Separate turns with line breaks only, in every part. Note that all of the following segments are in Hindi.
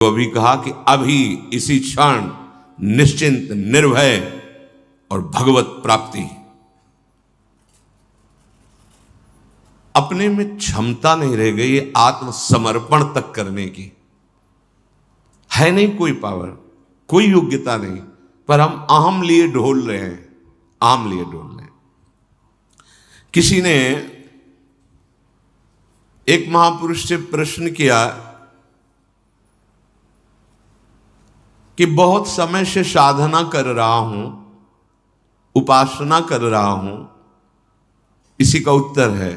तो अभी कहा कि अभी इसी क्षण निश्चिंत निर्भय और भगवत प्राप्ति। अपने में क्षमता नहीं रह गई आत्मसमर्पण तक करने की, है नहीं कोई पावर, कोई योग्यता नहीं, पर हम अहम लिए ढोल रहे हैं, आम लिए ढोल रहे हैं। किसी ने एक महापुरुष से प्रश्न किया कि बहुत समय से साधना कर रहा हूं, उपासना कर रहा हूं, इसी का उत्तर है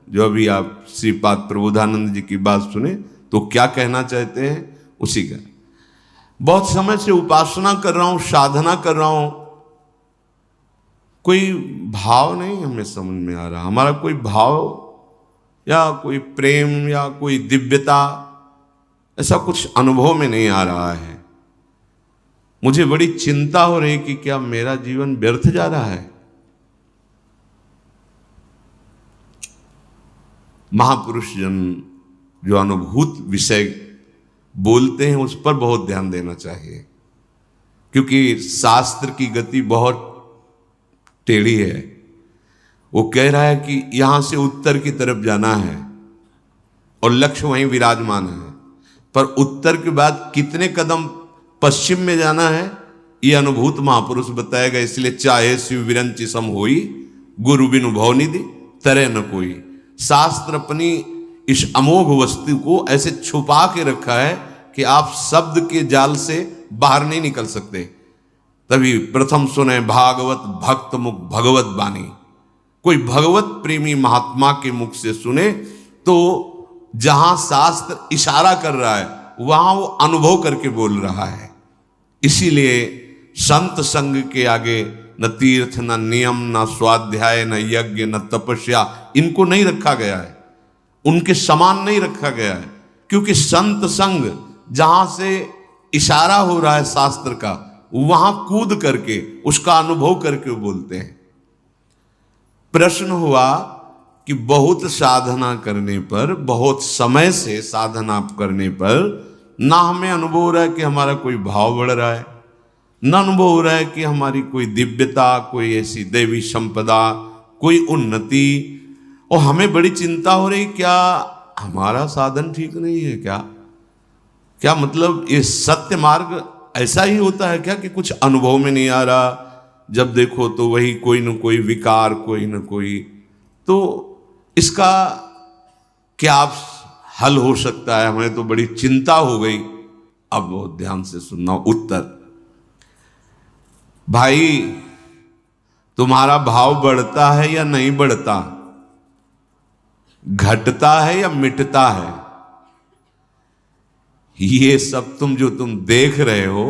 जो अभी आप श्रीपाद प्रबोधानंद जी की बात सुने तो क्या कहना चाहते हैं उसी का। बहुत समय से उपासना कर रहा हूं, साधना कर रहा हूं, कोई भाव नहीं हमें समझ में आ रहा, हमारा कोई भाव या कोई प्रेम या कोई दिव्यता ऐसा कुछ अनुभव में नहीं आ रहा है। मुझे बड़ी चिंता हो रही कि क्या मेरा जीवन व्यर्थ जा रहा है। महापुरुष जन जो अनुभूत विषय बोलते हैं उस पर बहुत ध्यान देना चाहिए, क्योंकि शास्त्र की गति बहुत टेढ़ी है। वो कह रहा है कि यहां से उत्तर की तरफ जाना है और लक्ष्य वहीं विराजमान है, पर उत्तर के बाद कितने कदम पश्चिम में जाना है ये अनुभूत महापुरुष बताएगा। इसलिए चाहे शिव विरंचि सम होई, गुरु बिनु भव निधि तरह न कोई। शास्त्र अपनी इस अमोघ वस्तु को ऐसे छुपा के रखा है कि आप शब्द के जाल से बाहर नहीं निकल सकते। तभी प्रथम सुने भागवत भक्त मुख भगवत बानी। कोई भगवत प्रेमी महात्मा के मुख से सुने तो जहां शास्त्र इशारा कर रहा है वहां वो अनुभव करके बोल रहा है। इसीलिए संत संग के आगे न तीर्थ, न नियम, न स्वाध्याय, न यज्ञ, न तपस्या, इनको नहीं रखा गया है, उनके समान नहीं रखा गया है। क्योंकि संत संग जहां से इशारा हो रहा है शास्त्र का, वहां कूद करके उसका अनुभव करके बोलते हैं। प्रश्न हुआ कि बहुत साधना करने पर, बहुत समय से साधना करने पर ना हमें अनुभव हो रहा है कि हमारा कोई भाव बढ़ रहा है, न अनुभव हो रहा है कि हमारी कोई दिव्यता, कोई ऐसी देवी संपदा, कोई उन्नति, और हमें बड़ी चिंता हो रही क्या हमारा साधन ठीक नहीं है क्या? क्या मतलब ये सत्य मार्ग ऐसा ही होता है क्या कि कुछ अनुभव में नहीं आ रहा, जब देखो तो वही कोई न कोई विकार, कोई न कोई। तो इसका क्या हल हो सकता है? हमें तो बड़ी चिंता हो गई। अब बहुत ध्यान से सुनना उत्तर। भाई, तुम्हारा भाव बढ़ता है या नहीं बढ़ता, घटता है या मिटता है, ये सब तुम देख रहे हो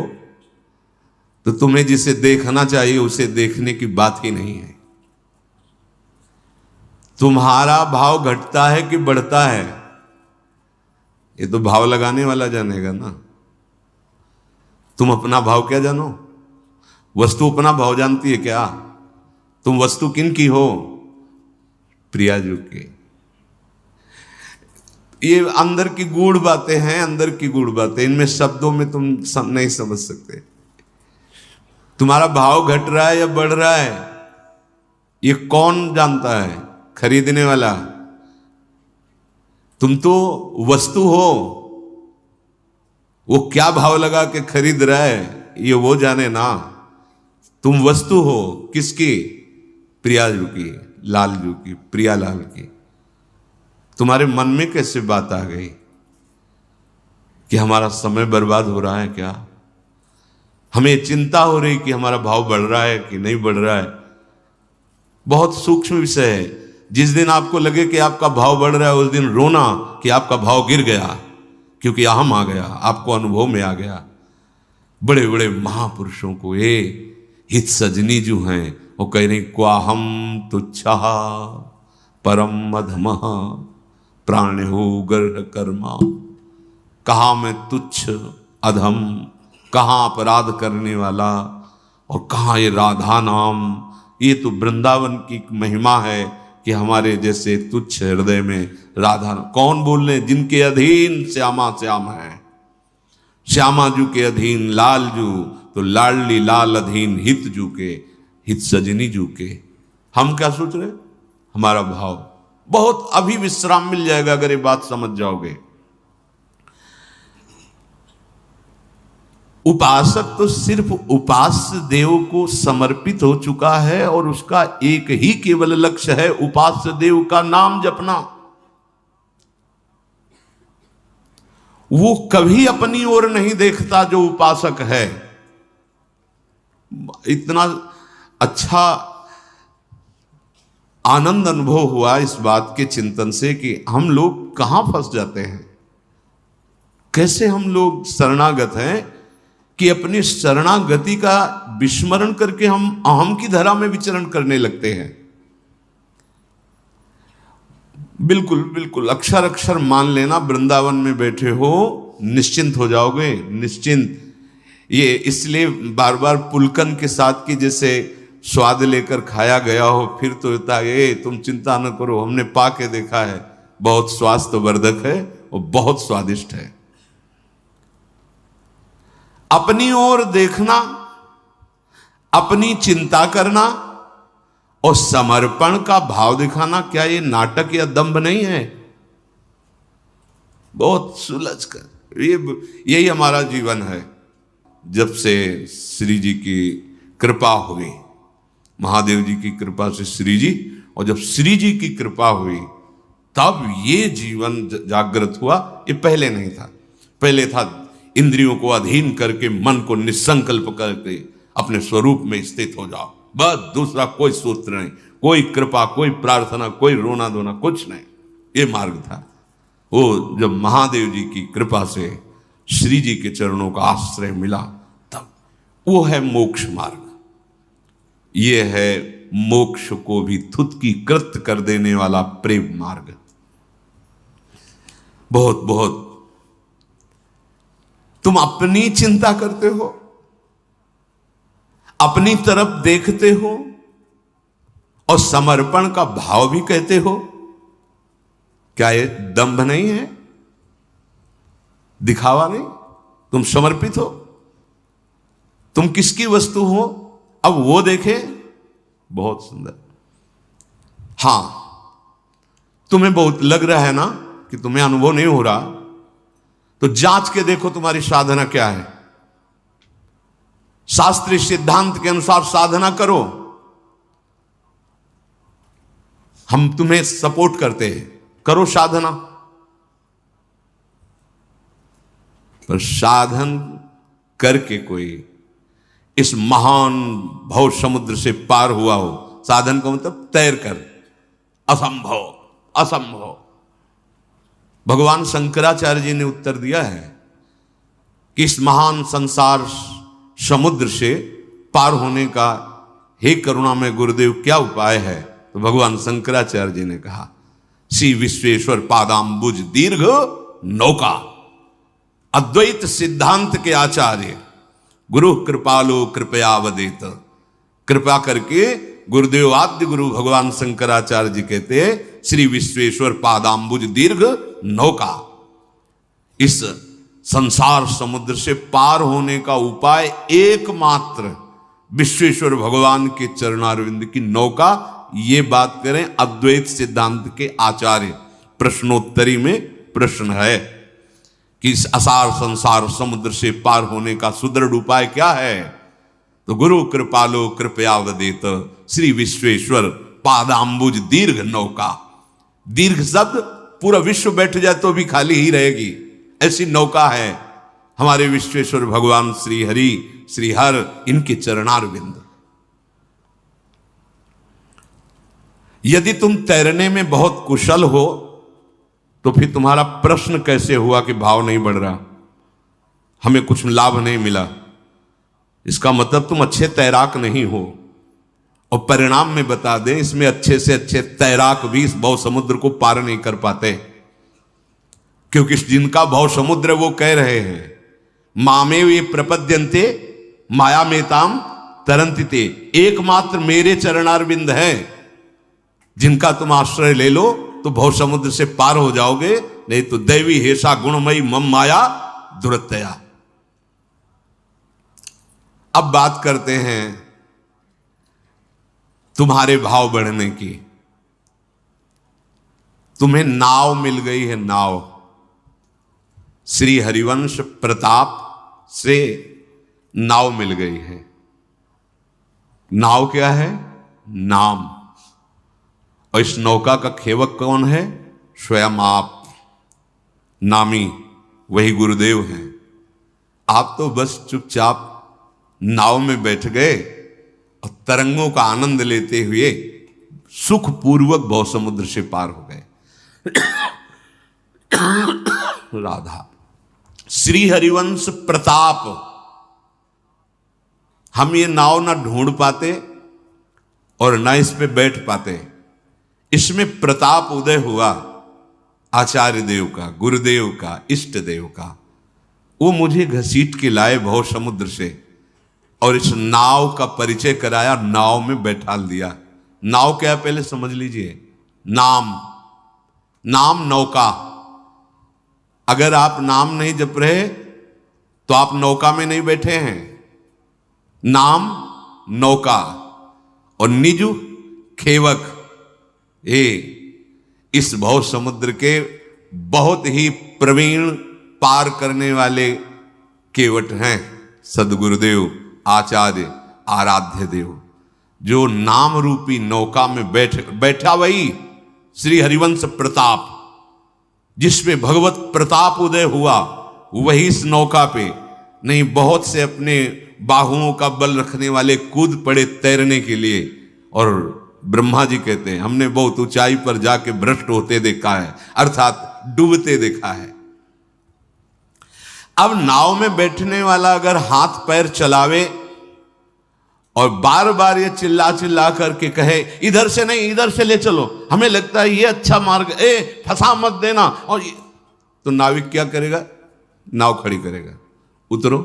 तो तुम्हें जिसे देखना चाहिए उसे देखने की बात ही नहीं है। तुम्हारा भाव घटता है कि बढ़ता है, ये तो भाव लगाने वाला जानेगा ना। तुम अपना भाव क्या जानो? वस्तु अपना भाव जानती है क्या? तुम वस्तु किन की हो? प्रियाजू की। ये अंदर की गूढ़ बातें हैं, अंदर की गूढ़ बातें, इनमें शब्दों में तुम नहीं समझ सकते। तुम्हारा भाव घट रहा है या बढ़ रहा है, ये कौन जानता है? खरीदने वाला। तुम तो वस्तु हो, वो क्या भाव लगा के खरीद रहा है ये वो जाने ना। तुम वस्तु हो किसकी? प्रियाजू की, लालजू की, प्रियालाल की। तुम्हारे मन में कैसे बात आ गई कि हमारा समय बर्बाद हो रहा है क्या? हमें चिंता हो रही कि हमारा भाव बढ़ रहा है कि नहीं बढ़ रहा है। बहुत सूक्ष्म विषय है। जिस दिन आपको लगे कि आपका भाव बढ़ रहा है उस दिन रोना कि आपका भाव गिर गया, क्योंकि अहम आ गया, आपको अनुभव में आ गया। बड़े बड़े महापुरुषों को ये हित सजनी जो हैं वो कह रही क्वाहम तुच्छा परम अधमः प्राण्यो गर्ह कर्मा। कहाँ मैं तुच्छ अधम, कहाँ अपराध करने वाला, और कहाँ ये राधा नाम। ये तो वृंदावन की महिमा है कि हमारे जैसे तुच्छ हृदय में राधा। कौन बोल रहे? जिनके अधीन श्यामा श्याम है। श्यामा जू के अधीन लाल जू, तो लाडली लाल अधीन हित जू के, हित सजनी जू के। हम क्या सोच रहे? हमारा भाव बहुत अभी विश्राम मिल जाएगा अगर ये बात समझ जाओगे। उपासक तो सिर्फ उपास्य देव को समर्पित हो चुका है और उसका एक ही केवल लक्ष्य है उपास्य देव का नाम जपना। वो कभी अपनी ओर नहीं देखता जो उपासक है। इतना अच्छा आनंद अनुभव हुआ इस बात के चिंतन से कि हम लोग कहां फंस जाते हैं, कैसे हम लोग शरणागत हैं कि अपनी शरणागति का विस्मरण करके हम अहम की धरा में विचरण करने लगते हैं। बिल्कुल बिल्कुल अक्षर अक्षर मान लेना, वृंदावन में बैठे हो निश्चिंत हो जाओगे, निश्चिंत। ये इसलिए बार बार पुलकन के साथ की जैसे स्वाद लेकर खाया गया हो, फिर तो होता है तुम चिंता न करो, हमने पा के देखा है, बहुत स्वास्थ्यवर्धक है और बहुत स्वादिष्ट है। अपनी ओर देखना, अपनी चिंता करना और समर्पण का भाव दिखाना, क्या ये नाटक या दंभ नहीं है? बहुत सुलझ कर यही हमारा जीवन है। जब से श्री जी की कृपा हुई, महादेव जी की कृपा से श्री जी, और जब श्री जी की कृपा हुई तब ये जीवन जागृत हुआ। ये पहले नहीं था। पहले था इंद्रियों को अधीन करके मन को निसंकल्प करके अपने स्वरूप में स्थित हो जाओ, बस दूसरा कोई सूत्र नहीं, कोई कृपा, कोई प्रार्थना, कोई रोना धोना, कुछ नहीं। ये मार्ग था। वो जब महादेव जी की कृपा से श्री जी के चरणों का आश्रय मिला तब वो है मोक्ष मार्ग। ये है मोक्ष को भी थुतकी कृत कर देने वाला प्रेम मार्ग। बहुत बहुत तुम अपनी चिंता करते हो, अपनी तरफ देखते हो और समर्पण का भाव भी कहते हो। क्या ये दंभ नहीं है? दिखावा नहीं? तुम समर्पित हो, तुम किसकी वस्तु हो, अब वो देखे। बहुत सुंदर। हां, तुम्हें बहुत लग रहा है ना कि तुम्हें अनुभव नहीं हो रहा, तो जांच के देखो तुम्हारी साधना क्या है। शास्त्रीय सिद्धांत के अनुसार साधना करो, हम तुम्हें सपोर्ट करते हैं, करो साधना। पर साधन करके कोई इस महान भव समुद्र से पार हुआ हो, साधन का मतलब तैर कर, असंभव असंभव। भगवान शंकराचार्य जी ने उत्तर दिया है कि इस महान संसार समुद्र से पार होने का हे करुणामय गुरुदेव क्या उपाय है? तो भगवान शंकराचार्य जी ने कहा, श्री विश्वेश्वर पादाम्बुज दीर्घ नौका। अद्वैत सिद्धांत के आचार्य गुरु कृपालो कृपया वदेत। कृपा करके गुरुदेव आद्य गुरु भगवान शंकराचार्य जी कहते हैं, श्री विश्वेश्वर पादाम्बुज दीर्घ नौका। इस संसार समुद्र से पार होने का उपाय एकमात्र विश्वेश्वर भगवान के चरणारविंद की नौका। ये बात करें अद्वैत सिद्धांत के आचार्य। प्रश्नोत्तरी में प्रश्न है कि इस असार संसार समुद्र से पार होने का सुदृढ़ उपाय क्या है? तो गुरु कृपालो कृपया वदेत, श्री विश्वेश्वर पादाम्बुज दीर्घ नौका। दीर्घ शब्द पूरा विश्व बैठ जाए तो भी खाली ही रहेगी, ऐसी नौका है हमारे विश्वेश्वर भगवान श्री हरि, श्री हर, इनके चरणारविंद। यदि तुम तैरने में बहुत कुशल हो तो फिर तुम्हारा प्रश्न कैसे हुआ कि भाव नहीं बढ़ रहा, हमें कुछ लाभ नहीं मिला? इसका मतलब तुम अच्छे तैराक नहीं हो। और परिणाम में बता दें, इसमें अच्छे से अच्छे तैराक भी इस भव समुद्र को पार नहीं कर पाते, क्योंकि जिनका भव समुद्र वो कह रहे हैं, मामे वे प्रपद्यन्ते माया मेताम तरंतिते। एकमात्र मेरे चरणारविंद हैं, जिनका तुम आश्रय ले लो तो भव समुद्र से पार हो जाओगे, नहीं तो दैवी हेषा गुणमयी मम माया दुरतया। अब बात करते हैं तुम्हारे भाव बढ़ने की। तुम्हें नाव मिल गई है, नाव। श्री हरिवंश प्रताप से नाव मिल गई है। नाव क्या है? नाम। और इस नौका का खेवक कौन है? स्वयं आप, नामी, वही गुरुदेव हैं। आप तो बस चुपचाप नाव में बैठ गए और तरंगों का आनंद लेते हुए सुखपूर्वक भव समुद्र से पार हो गए। राधा। श्री हरिवंश प्रताप। हम ये नाव ना ढूंढ पाते और ना इस पे बैठ पाते। इसमें प्रताप उदय हुआ आचार्य देव का, गुरुदेव का, इष्ट देव का। वो मुझे घसीट के लाए भव समुद्र से और इस नाव का परिचय कराया, नाव में बैठा दिया। नाव क्या है पहले समझ लीजिए। नाम, नाम नौका। अगर आप नाम नहीं जप रहे तो आप नौका में नहीं बैठे हैं। नाम नौका और निजु खेवक। इस भव समुद्र के बहुत ही प्रवीण पार करने वाले केवट हैं सदगुरुदेव, आचार्य, आराध्य देव। जो नाम रूपी नौका में बैठा वही श्री हरिवंश प्रताप, जिसमें भगवत प्रताप उदय हुआ, वही इस नौका पे। नहीं, बहुत से अपने बाहुओं का बल रखने वाले कूद पड़े तैरने के लिए। और ब्रह्मा जी कहते हैं हमने बहुत ऊंचाई पर जाके भ्रष्ट होते देखा है, अर्थात डूबते देखा है। अब नाव में बैठने वाला अगर हाथ पैर चलावे और बार बार ये चिल्ला चिल्ला करके कहे इधर से नहीं इधर से ले चलो, हमें लगता है ये अच्छा मार्ग, फंसा मत देना, और तो नाविक क्या करेगा? नाव खड़ी करेगा, उतरो,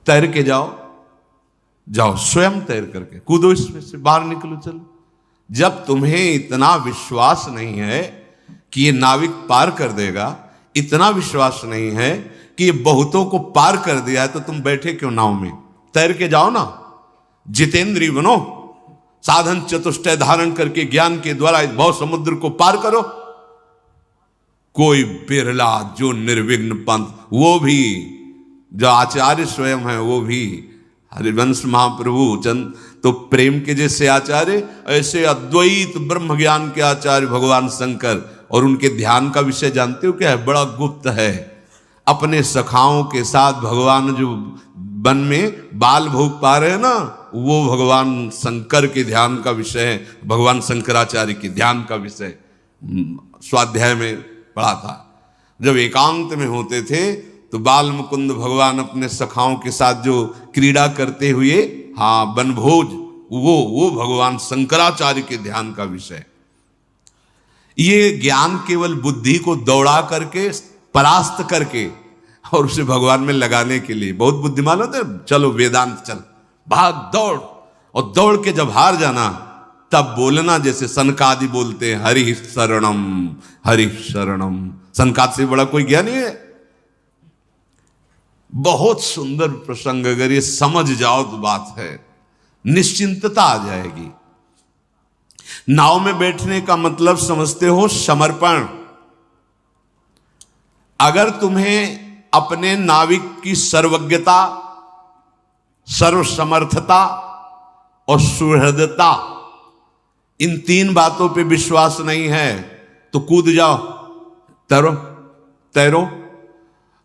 तैर के जाओ, जाओ स्वयं तैर करके कूदो, इसमें से बाहर निकलो, चलो। जब तुम्हें इतना विश्वास नहीं है कि ये नाविक पार कर देगा, इतना विश्वास नहीं है कि ये बहुतों को पार कर दिया है, तो तुम बैठे क्यों नाव में? तैर के जाओ ना, जितेंद्रीय बनो, साधन चतुष्टय धारण करके ज्ञान के द्वारा इस भव समुद्र को पार करो। कोई बिरला जो निर्विघ्न पंथ, वो भी जो आचार्य स्वयं है, वो भी हरिवंश महाप्रभु चंद तो प्रेम के जैसे आचार्य, ऐसे अद्वैत ब्रह्म ज्ञान के आचार्य भगवान शंकर। और उनके ध्यान का विषय जानते हो क्या है? बड़ा गुप्त है। अपने सखाओं के साथ भगवान जो वन में बाल भोग पा रहे हैं ना, वो भगवान शंकर के ध्यान का विषय है, भगवान शंकराचार्य के ध्यान का विषय। स्वाध्याय में पढ़ा था। जब एकांत में होते थे तो बाल मुकुंद भगवान अपने सखाओं के साथ जो क्रीड़ा करते हुए, हाँ, वनभोज, वो भगवान शंकराचार्य के ध्यान का विषय। ये ज्ञान केवल बुद्धि को दौड़ा करके, परास्त करके और उसे भगवान में लगाने के लिए बहुत बुद्धिमान होते हैं। चलो वेदांत चल, भाग दौड़, और दौड़ के जब हार जाना तब बोलना जैसे सनकादि बोलते हैं, हरि शरणम हरि शरणम। सनकाद से बड़ा कोई ज्ञानी है? बहुत सुंदर प्रसंग, अगर ये समझ जाओ तो बात है, निश्चिंतता आ जाएगी। नाव में बैठने का मतलब समझते हो? समर्पण। अगर तुम्हें अपने नाविक की सर्वज्ञता, सर्वसमर्थता और सुहृदता, इन तीन बातों पे विश्वास नहीं है तो कूद जाओ, तैरो तैरो।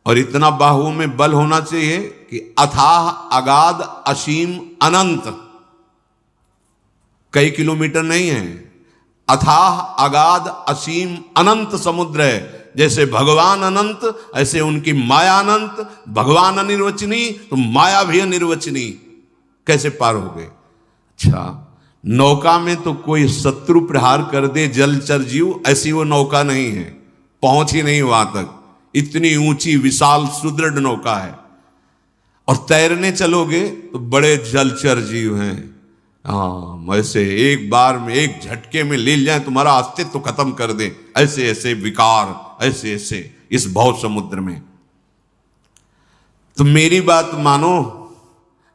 और इतना बाहुओं में बल होना चाहिए कि अथाह अगाध असीम अनंत, कई किलोमीटर नहीं है, अथाह अगाध असीम अनंत समुद्र है। जैसे भगवान अनंत, ऐसे उनकी माया अनंत। भगवान अनिर्वचनीय तो माया भी अनिर्वचनीय। कैसे पार हो गए? अच्छा, नौका में तो कोई शत्रु प्रहार कर दे जलचर जीव, ऐसी वो नौका नहीं है, पहुंच ही नहीं वहां तक। इतनी ऊंची विशाल सुदृढ़ नौका है। और तैरने चलोगे तो बड़े जलचर जीव हैं, हाँ, ऐसे एक बार में, एक झटके में ले जाए, तुम्हारा अस्तित्व खत्म कर दे, ऐसे ऐसे विकार, ऐसे ऐसे इस भव समुद्र में। तो मेरी बात मानो,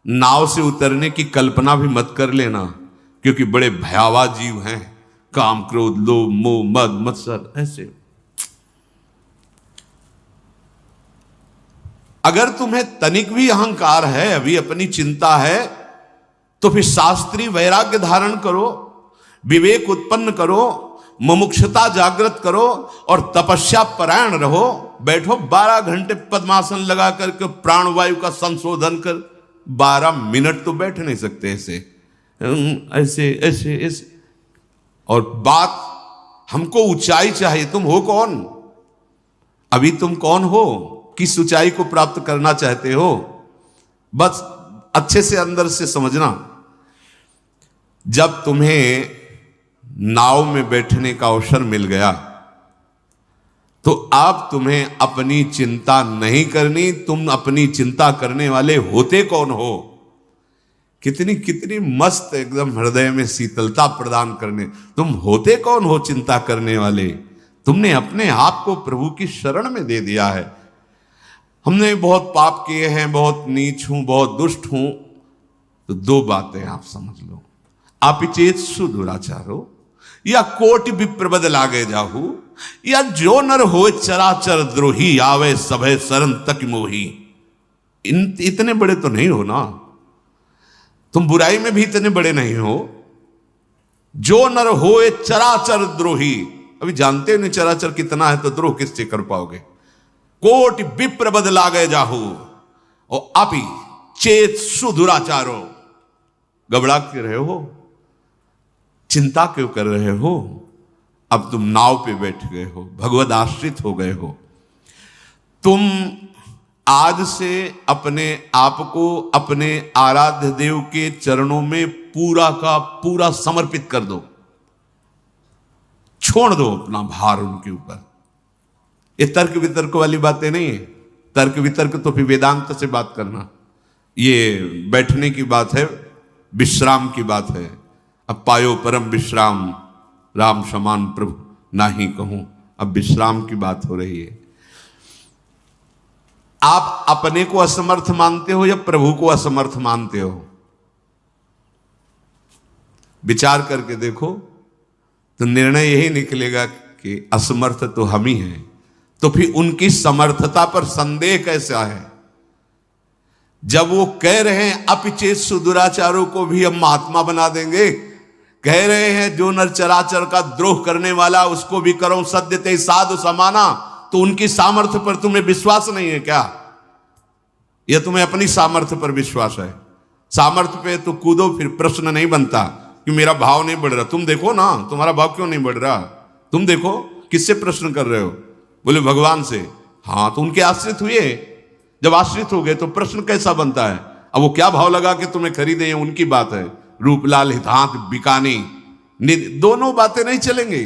नाव से उतरने की कल्पना भी मत कर लेना, क्योंकि बड़े भयावह जीव हैं, काम क्रोध लोभ मोह मद मत्सर ऐसे। अगर तुम्हें तनिक भी अहंकार है, अभी अपनी चिंता है, तो फिर शास्त्रीय वैराग्य धारण करो, विवेक उत्पन्न करो, मुमुक्षुता जागृत करो और तपस्या परायण रहो। बैठो 12 घंटे पद्मासन लगा करके प्राणवायु का संशोधन कर। 12 मिनट तो बैठ नहीं सकते ऐसे ऐसे ऐसे ऐसे। और बात हमको ऊंचाई चाहिए। तुम हो कौन? अभी तुम कौन हो? किस ऊंचाई को प्राप्त करना चाहते हो? बस अच्छे से अंदर से समझना। जब तुम्हें नाव में बैठने का अवसर मिल गया तो अब तुम्हें अपनी चिंता नहीं करनी। तुम अपनी चिंता करने वाले होते कौन हो? कितनी कितनी मस्त एकदम हृदय में शीतलता प्रदान करने। तुम होते कौन हो चिंता करने वाले? तुमने अपने आप को प्रभु की शरण में दे दिया है। हमने बहुत पाप किए हैं, बहुत नीच हूं, बहुत दुष्ट हूं। तो 2 बातें आप समझ लो। आपिचेत सुदुराचारो या कोटि विप्रबद लागे जाहू, या जो नर हो चराचर द्रोही आवे सभे शरण तक मोही। इतने बड़े तो नहीं हो ना, तुम बुराई में भी इतने बड़े नहीं हो। जो नर होए चराचर द्रोही, अभी जानते नहीं चराचर कितना है, तो द्रोह किससे कर पाओगे। कोटि विप्रबद लागे जाहू और अपि चेत सुदुराचारो। घबरा क्यों रहे हो? चिंता क्यों कर रहे हो? अब तुम नाव पे बैठ गए हो, भगवद आश्रित हो गए हो। तुम आज से अपने आप को अपने आराध्य देव के चरणों में पूरा का पूरा समर्पित कर दो। छोड़ दो अपना भार उनके ऊपर। ये तर्क वितर्क वाली बातें नहीं है। तर्क वितर्क तो फिर वेदांत से बात करना। ये बैठने की बात है, विश्राम की बात है। अब पायो परम विश्राम, राम समान प्रभु नाही कहूं। अब विश्राम की बात हो रही है। आप अपने को असमर्थ मानते हो या प्रभु को असमर्थ मानते हो? विचार करके देखो तो निर्णय यही निकलेगा कि असमर्थ तो हम ही हैं। तो फिर उनकी समर्थता पर संदेह कैसा है? जब वो कह रहे हैं अपिचेत सुदुराचारों को भी हम महात्मा बना देंगे, कह रहे हैं जो नर चराचर का द्रोह करने वाला उसको भी करो सद्यते साधु समाना, तो उनकी सामर्थ्य पर तुम्हें विश्वास नहीं है क्या? यह तुम्हें अपनी सामर्थ्य पर विश्वास है? सामर्थ्य पे तो कूदो, फिर प्रश्न नहीं बनता कि मेरा भाव नहीं बढ़ रहा। तुम देखो ना, तुम्हारा भाव क्यों नहीं बढ़ रहा? तुम देखो किससे प्रश्न कर रहे हो? बोले भगवान से। हाँ, तो उनके आश्रित हुए। जब आश्रित हो गए तो प्रश्न कैसा बनता है? अब वो क्या भाव लगा कि तुम्हें खरीदे, हैं उनकी बात है। रूपलाल हितांत बिकानी, दोनों बातें नहीं चलेंगे।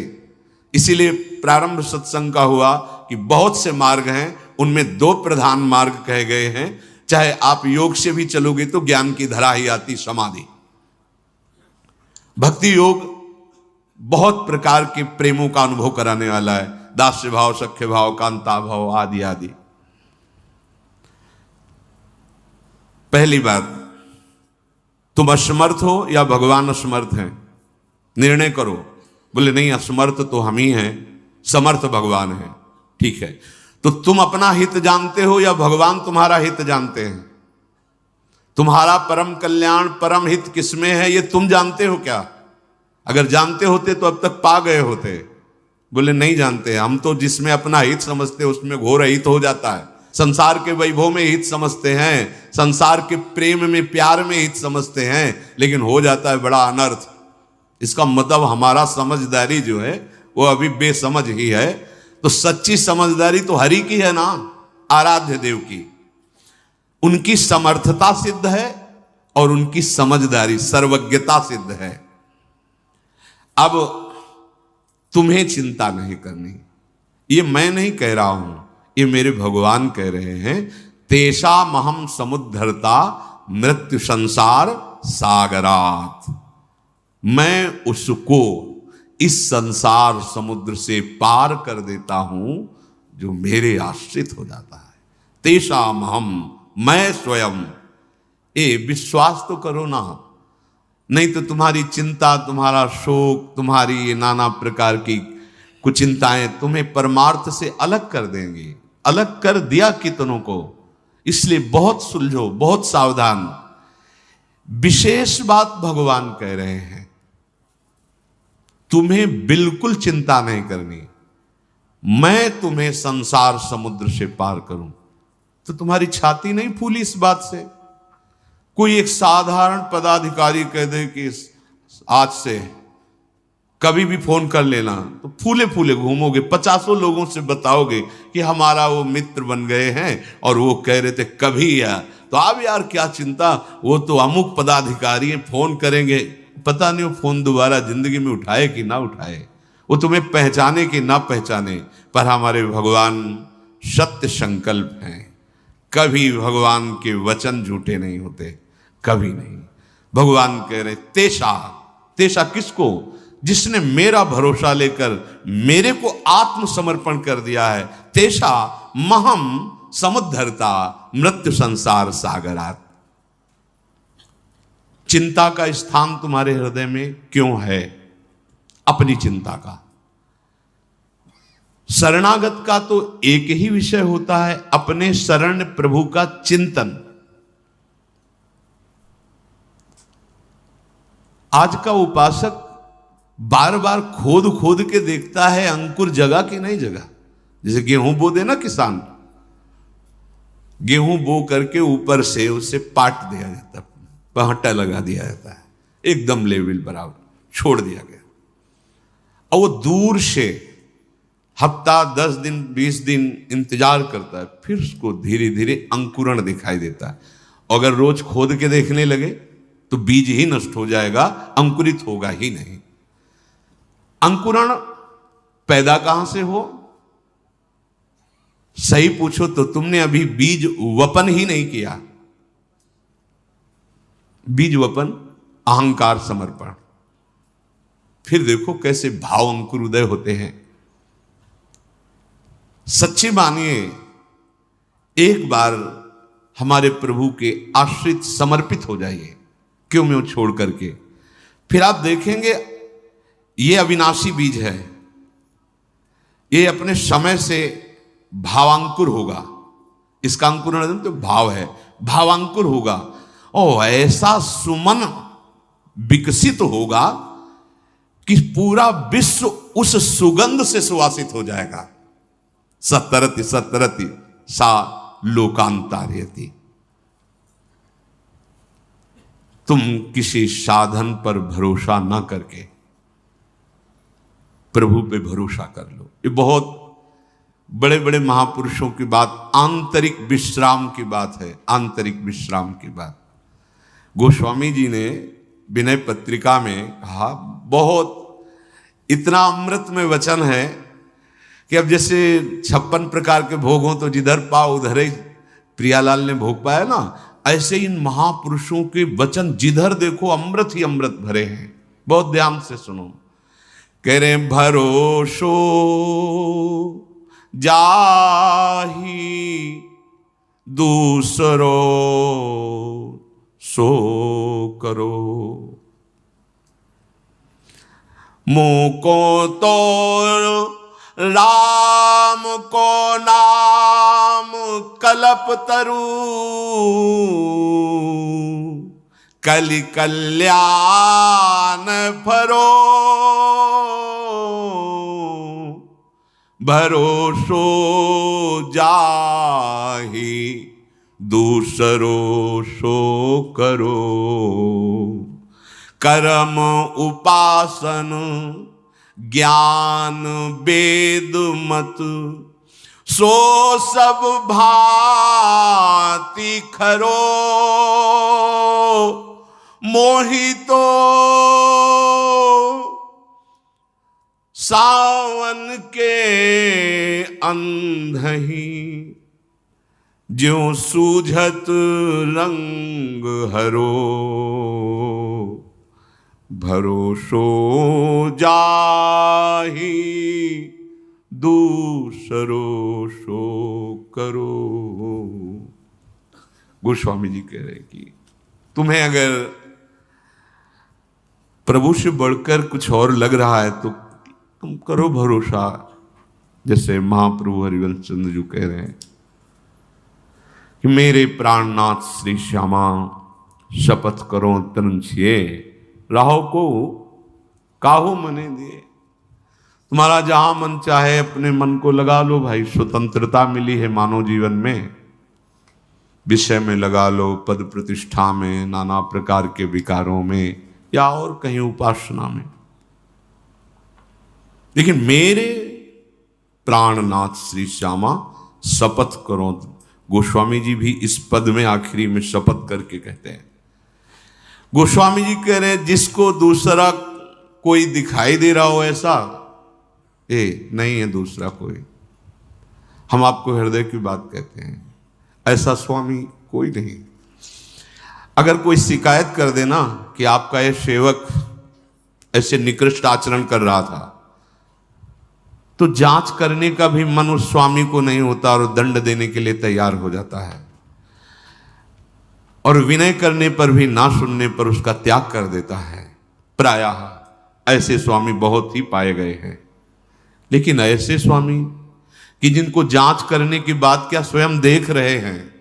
इसीलिए प्रारंभ सत्संग का हुआ कि बहुत से मार्ग हैं, उनमें 2 प्रधान मार्ग कहे गए हैं। चाहे आप योग से भी चलोगे तो ज्ञान की धरा ही आती समाधि। भक्ति योग बहुत प्रकार के प्रेमों का अनुभव कराने वाला है। दास्य भाव, सख्य भाव, कांता भाव आदि आदि। पहली बात, तुम असमर्थ हो या भगवान असमर्थ हैं? निर्णय करो। बोले नहीं, असमर्थ तो हम ही हैं, समर्थ भगवान है। ठीक है, तो तुम अपना हित जानते हो या भगवान तुम्हारा हित जानते हैं? तुम्हारा परम कल्याण, परम हित किसमें है ये तुम जानते हो क्या? अगर जानते होते तो अब तक पा गए होते। बोले नहीं जानते, हम तो जिसमें अपना हित समझते उसमें घोर हित हो जाता है। संसार के वैभव में हित समझते हैं, संसार के प्रेम में प्यार में हित समझते हैं, लेकिन हो जाता है बड़ा अनर्थ। इसका मतलब हमारा समझदारी जो है वो अभी बेसमझ ही है। तो सच्ची समझदारी तो हरि की है ना, आराध्य देव की। उनकी समर्थता सिद्ध है और उनकी समझदारी, सर्वज्ञता सिद्ध है। अब तुम्हें चिंता नहीं करनी। ये मैं नहीं कह रहा हूं, ये मेरे भगवान कह रहे हैं। तेषा महम समुद्धरता मृत्यु संसार सागरात। मैं उसको इस संसार समुद्र से पार कर देता हूं जो मेरे आश्रित हो जाता है। तेषा महम, मैं स्वयं विश्वास तो करो ना, नहीं तो तुम्हारी चिंता, तुम्हारा शोक, तुम्हारी ये नाना प्रकार की कुचिंताएं तुम्हें परमार्थ से अलग कर देंगी। अलग कर दिया कितनों को। इसलिए बहुत सुलझो, बहुत सावधान। विशेष बात भगवान कह रहे हैं, तुम्हें बिल्कुल चिंता नहीं करनी, मैं तुम्हें संसार समुद्र से पार करूं। तो तुम्हारी छाती नहीं फूली इस बात से? कोई एक साधारण पदाधिकारी कह दे कि आज से कभी भी फोन कर लेना, तो फूले फूले घूमोगे, 50 लोगों से बताओगे कि हमारा वो मित्र बन गए हैं और वो कह रहे थे कभी या, तो अब यार क्या चिंता, वो तो अमुक पदाधिकारी हैं, फोन करेंगे। पता नहीं वो फोन दोबारा जिंदगी में उठाए कि ना उठाए, वो तुम्हें पहचाने कि ना पहचाने, पर हमारे भगवान सत्य संकल्प हैं। कभी भगवान के वचन झूठे नहीं होते, कभी नहीं। भगवान कह रहे तेषा, तेषा किसको? जिसने मेरा भरोसा लेकर मेरे को आत्मसमर्पण कर दिया है। तेषा महम समुद्धरता मृत्यु संसार सागरात। चिंता का स्थान तुम्हारे हृदय में क्यों है? अपनी चिंता का। शरणागत का तो एक ही विषय होता है, अपने शरण प्रभु का चिंतन। आज का उपासक बार बार खोद खोद के देखता है अंकुर जगह कि नहीं जगह। जैसे गेहूं बो दे ना किसान, गेहूं बो करके ऊपर से उसे पाट दिया जाता, पहटा लगा दिया जाता है, एकदम लेवल बराबर छोड़ दिया गया। और वो दूर से हफ्ता 10 दिन 20 दिन इंतजार करता है, फिर उसको धीरे धीरे अंकुरण दिखाई देता है। अगर रोज खोद के देखने लगे तो बीज ही नष्ट हो जाएगा, अंकुरित होगा ही नहीं। अंकुरण पैदा कहां से हो? सही पूछो तो तुमने अभी बीज वपन ही नहीं किया। बीज वपन अहंकार समर्पण, फिर देखो कैसे भाव अंकुर उदय होते हैं। सच्ची मानिए, एक बार हमारे प्रभु के आश्रित समर्पित हो जाइए, क्यों में छोड़ करके, फिर आप देखेंगे ये अविनाशी बीज है, ये अपने समय से भावांकुर होगा। इसका अंकुरण तो भाव है, भावांकुर होगा और ऐसा सुमन विकसित होगा कि पूरा विश्व उस सुगंध से सुवासित हो जाएगा। सतरति सतरति सा लोकांतार्यति। तुम किसी साधन पर भरोसा ना करके प्रभु पे भरोसा कर लो। ये बहुत बड़े बड़े महापुरुषों की बात, आंतरिक विश्राम की बात है, आंतरिक विश्राम की बात। गोस्वामी जी ने विनय पत्रिका में कहा, बहुत इतना अमृत में वचन है कि अब जैसे 56 प्रकार के भोग हों तो जिधर पाओ उधर ही प्रियालाल ने भोग पाया ना, ऐसे इन महापुरुषों के वचन जिधर देखो अमृत ही अमृत भरे हैं। बहुत ध्यान से सुनो। कह रहे भरोसो जाही दूसरो सो करो, मुको तो राम को नाम कल्प तरु, कलि कल्याण फरो, भरोसो जाहि दूसरो सो करो, कर्म उपासन ज्ञान वेद मत, सो सब भांति खरो, मोहितो सावन के अंधही, ज्यों सूझत रंग हरो, भरोसो जाहि दूसरो सो करो। गोस्वामी जी कह रहे कि तुम्हें अगर प्रभु से बढ़कर कुछ और लग रहा है तो तुम करो भरोसा, जैसे महाप्रभु हरिवंश चंद्र जी कह रहे हैं कि मेरे प्राणनाथ श्री श्यामा शपथ करो तन छिए, राहो को काहो मने दिए। तुम्हारा जहां मन चाहे अपने मन को लगा लो भाई, स्वतंत्रता मिली है मानव जीवन में। विषय में लगा लो, पद प्रतिष्ठा में, नाना प्रकार के विकारों में, या और कहीं उपासना में। लेकिन मेरे प्राणनाथ श्री श्यामा शपथ करो। गोस्वामी जी भी इस पद में आखिरी में शपथ करके कहते हैं। गोस्वामी जी कह रहे हैं जिसको दूसरा कोई दिखाई दे रहा हो ऐसा, नहीं है दूसरा कोई, हम आपको हृदय की बात कहते हैं, ऐसा स्वामी कोई नहीं। अगर कोई शिकायत कर देना कि आपका ये सेवक ऐसे निकृष्ट आचरण कर रहा था, तो जांच करने का भी मन उस स्वामी को नहीं होता और दंड देने के लिए तैयार हो जाता है, और विनय करने पर भी, ना सुनने पर उसका त्याग कर देता है। प्रायः ऐसे स्वामी बहुत ही पाए गए हैं। लेकिन ऐसे स्वामी कि जिनको जांच करने की बात क्या स्वयं देख रहे हैं,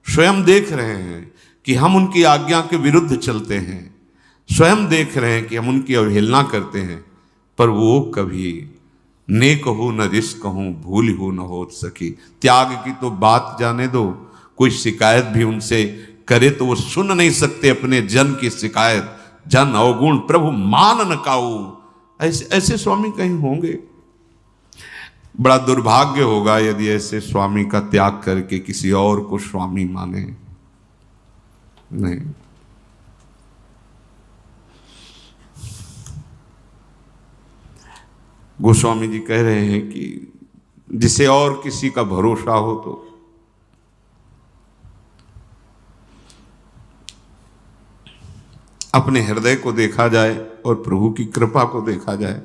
स्वयं देख रहे हैं कि हम उनकी आज्ञा के विरुद्ध चलते हैं, स्वयं देख रहे हैं कि हम उनकी अवहेलना करते हैं, पर वो कभी नेक हो न रिश्क हो, भूल हो न हो सकी। त्याग की तो बात जाने दो, कोई शिकायत भी उनसे करे तो वो सुन नहीं सकते अपने जन की शिकायत। जन अवगुण प्रभु मान न काऊ, ऐसे स्वामी कहीं होंगे। बड़ा दुर्भाग्य होगा यदि ऐसे स्वामी का त्याग करके किसी और को स्वामी माने। नहीं, गोस्वामी जी कह रहे हैं कि जिसे और किसी का भरोसा हो तो अपने हृदय को देखा जाए और प्रभु की कृपा को देखा जाए,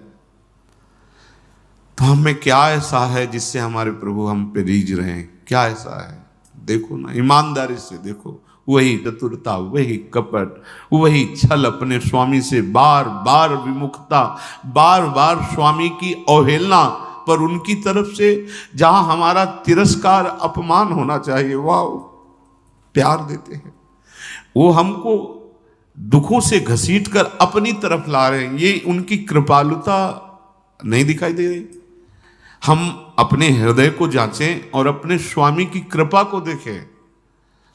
तो हमें क्या ऐसा है जिससे हमारे प्रभु हम पे रीझ रहे हैं? क्या ऐसा है? देखो ना, ईमानदारी से देखो। वही चतुरता, वही कपट, वही छल, अपने स्वामी से बार बार विमुखता, बार बार स्वामी की अवहेलना, पर उनकी तरफ से जहां हमारा तिरस्कार अपमान होना चाहिए, वाह प्यार देते हैं। वो हमको दुखों से घसीट कर अपनी तरफ ला रहे हैं। ये उनकी कृपालुता नहीं दिखाई दे रही? हम अपने हृदय को जांचें और अपने स्वामी की कृपा को देखें।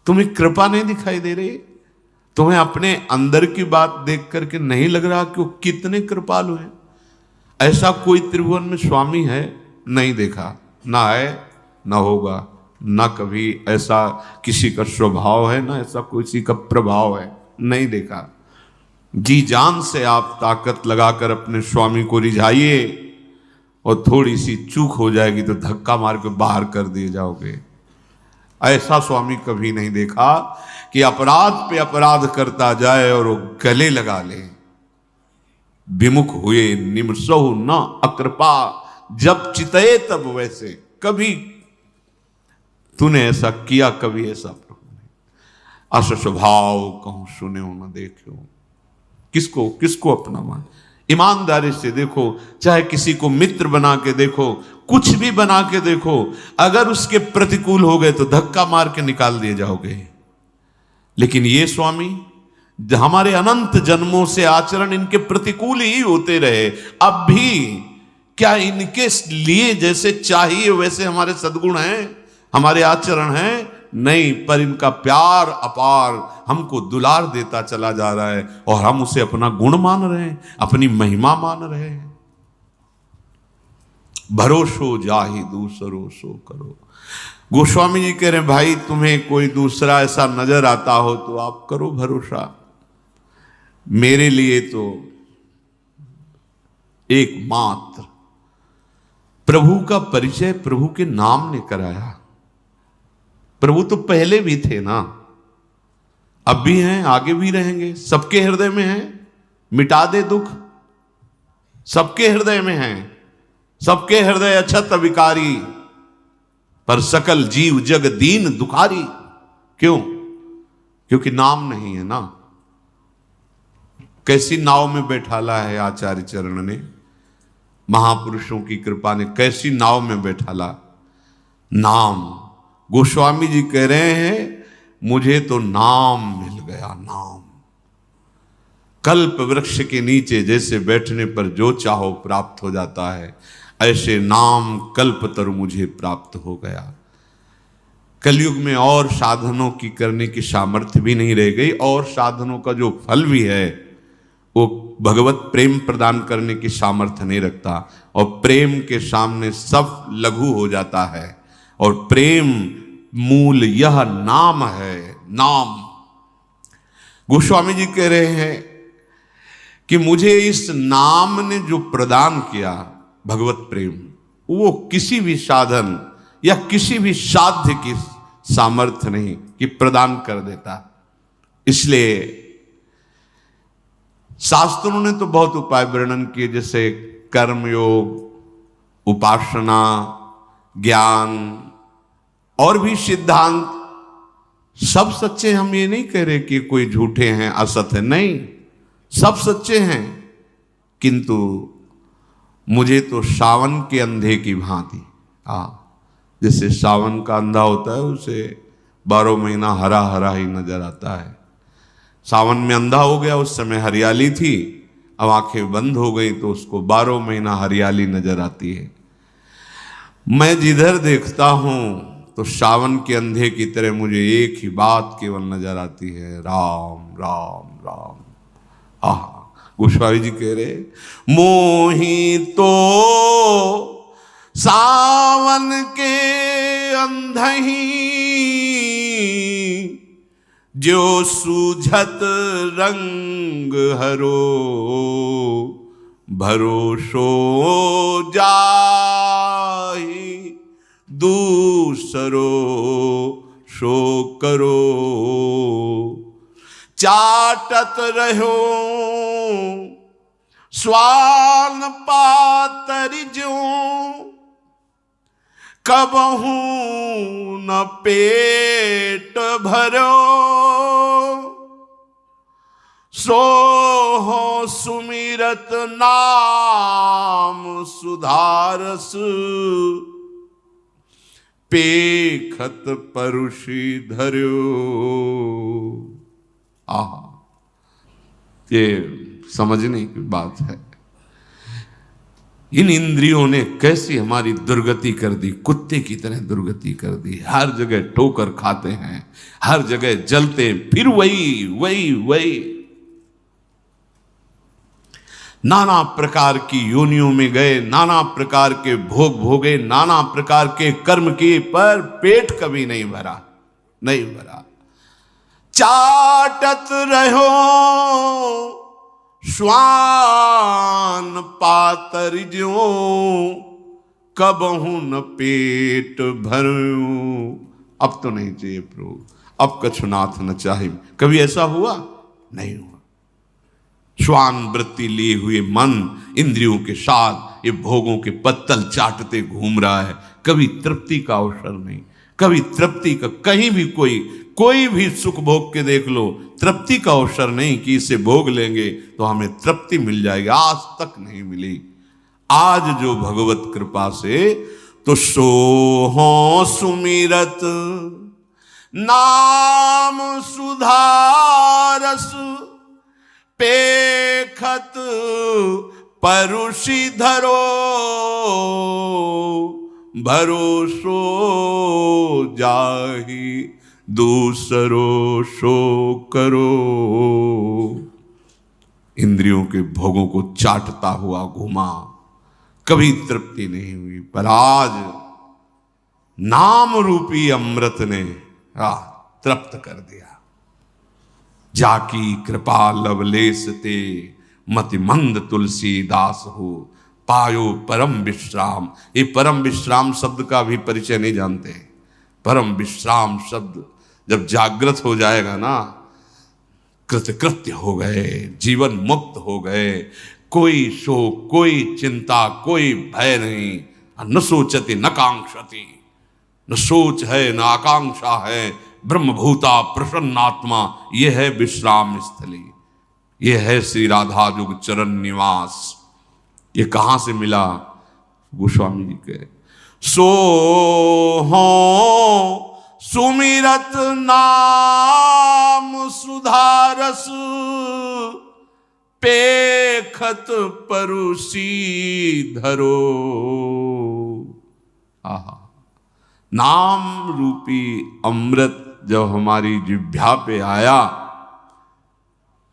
तुम्हें कृपा नहीं दिखाई दे रही? तुम्हें अपने अंदर की बात देख करके नहीं लग रहा कि वो कितने कृपालु हैं? ऐसा कोई त्रिभुवन में स्वामी है? नहीं देखा, ना है, ना होगा, ना कभी ऐसा किसी का स्वभाव है, ना ऐसा किसी का प्रभाव है, नहीं देखा। जी जान से आप ताकत लगाकर अपने स्वामी को रिझाइए, और थोड़ी सी चूक हो जाएगी तो धक्का मार के बाहर कर दिए जाओगे। ऐसा स्वामी कभी नहीं देखा कि अपराध पे अपराध करता जाए और वो गले लगा ले। विमुख हुए निमसहु न अकृपा, जब चितए तब वैसे। कभी तूने ऐसा किया, कभी ऐसा प्रभु नहीं। अस स्वभाव कहूं सुने हो न देखो। किसको किसको अपना मान? ईमानदारी से देखो, चाहे किसी को मित्र बना के देखो, कुछ भी बना के देखो, अगर उसके प्रतिकूल हो गए तो धक्का मार के निकाल दिए जाओगे। लेकिन ये स्वामी, हमारे अनंत जन्मों से आचरण इनके प्रतिकूल ही होते रहे, अब भी क्या इनके लिए जैसे चाहिए वैसे हमारे सद्गुण हैं, हमारे आचरण हैं? नहीं, पर इनका प्यार अपार हमको दुलार देता चला जा रहा है, और हम उसे अपना गुण मान रहे हैं, अपनी महिमा मान रहे हैं। भरोसो जाहि दूसरो सो करो। गोस्वामी जी कह रहे हैं, भाई तुम्हें कोई दूसरा ऐसा नजर आता हो तो आप करो भरोसा। मेरे लिए तो एकमात्र प्रभु का परिचय प्रभु के नाम ने कराया। प्रभु तो पहले भी थे ना, अब भी हैं, आगे भी रहेंगे, सबके हृदय में हैं। मिटा दे दुख, सबके हृदय में हैं। सबके हृदय अछत विकारी, पर सकल जीव जग दीन दुखारी। क्यों? क्योंकि नाम नहीं है ना। कैसी नाव में बैठाला है आचार्य चरण ने, महापुरुषों की कृपा ने कैसी नाव में बैठाला, नाम। गोस्वामी जी कह रहे हैं मुझे तो नाम मिल गया, नाम। कल्प वृक्ष के नीचे जैसे बैठने पर जो चाहो प्राप्त हो जाता है, ऐसे नाम कल्पतरु मुझे प्राप्त हो गया। कलयुग में और साधनों की करने की सामर्थ्य भी नहीं रह गई, और साधनों का जो फल भी है वो भगवत प्रेम प्रदान करने की सामर्थ्य नहीं रखता, और प्रेम के सामने सब लघु हो जाता है। और प्रेम मूल यह नाम है, नाम। गोस्वामी जी कह रहे हैं कि मुझे इस नाम ने जो प्रदान किया भगवत प्रेम, वो किसी भी साधन या किसी भी साध्य की सामर्थ्य नहीं कि प्रदान कर देता। इसलिए शास्त्रों ने तो बहुत उपाय वर्णन किए, जैसे कर्मयोग, उपासना, ज्ञान और भी सिद्धांत, सब सच्चे। हम ये नहीं कह रहे कि कोई झूठे हैं, असत है, नहीं, सब सच्चे हैं। किंतु मुझे तो सावन के अंधे की भांति, जैसे सावन का अंधा होता है उसे 12 महीना हरा हरा ही नजर आता है। सावन में अंधा हो गया, उस समय हरियाली थी, अब आंखें बंद हो गई तो उसको 12 महीना हरियाली नजर आती है। मैं जिधर देखता हूं तो सावन के अंधे की तरह मुझे एक ही बात केवल नजर आती है, राम राम राम। गोस्वामी जी कह रहे मोही तो सावन के अंधही, जो सूझत रंग हरो, भरोसो जाहि दूसरो सो करो। चाटत रहो स्वान पातरि ज्यों, कबहू न पेट भरो। सो हो सुमिरत नाम सुधारस, पेखत परुषि धर्यो। ये समझने की बात है। इन इंद्रियों ने कैसी हमारी दुर्गति कर दी, कुत्ते की तरह दुर्गति कर दी। हर जगह ठोकर खाते हैं, हर जगह जलते, फिर वही वही वही। नाना प्रकार की योनियों में गए, नाना प्रकार के भोग भोगे, नाना प्रकार के कर्म किए, पर पेट कभी नहीं भरा, नहीं भरा। चाटत रहो स्वान पातर ज्यों, कबहू न पेट भरूं। अब तो नहीं चाहिए प्रभु, अब कछुनाथ न चाहे। कभी ऐसा हुआ? नहीं हुआ। श्वान वृत्ति लिए हुए मन इंद्रियों के साथ ये भोगों के पत्तल चाटते घूम रहा है। कभी तृप्ति का अवसर नहीं, कभी तृप्ति का, कहीं भी कोई भी सुख भोग के देख लो, तृप्ति का अवसर नहीं कि इसे भोग लेंगे तो हमें तृप्ति मिल जाएगी। आज तक नहीं मिली। आज जो भगवत कृपा से तो सो हो सुमिरत नाम सुधारस, पेखत परुषि धरो, भरोसो जाहि दूसरो सो करो। इंद्रियों के भोगों को चाटता हुआ घूमा, कभी तृप्ति नहीं हुई, पर आज नाम रूपी अमृत ने तृप्त कर दिया। जाकी कृपा लवलेस ते, मति मंद तुलसीदास हो, पायो परम विश्राम। ये परम विश्राम शब्द का भी परिचय नहीं जानते। परम विश्राम शब्द जब जागृत हो जाएगा ना, कृतकृत्य हो गए, जीवन मुक्त हो गए, कोई शोक, कोई चिंता, कोई भय नहीं। न सोचति न कांक्षति, न सोच है न आकांक्षा है, ब्रह्मभूता प्रसन्नात्मा, ये है विश्राम स्थली, ये है श्री राधा जुग चरण निवास। ये कहां से मिला? गोस्वामी जी कह, सो हो सुमिरत नाम सुधारस, पेखत परुषी धरो। आहा, नाम रूपी अमृत जब हमारी जिह्वा पे आया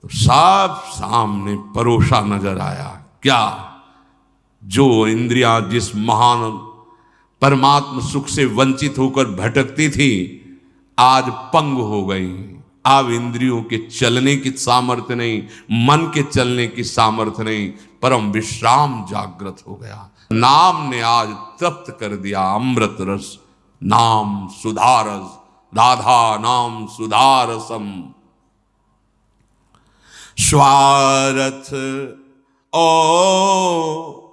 तो साफ सामने परोसा नजर आया। क्या? जो इंद्रियां जिस महान परमात्म सुख से वंचित होकर भटकती थी, आज पंग हो गई। अब इंद्रियों के चलने की सामर्थ्य नहीं, मन के चलने की सामर्थ्य नहीं, परम विश्राम जागृत हो गया। नाम ने आज तृप्त कर दिया अमृत रस। नाम सुधारस, राधा नाम सुधारसम। स्वार्थ ओ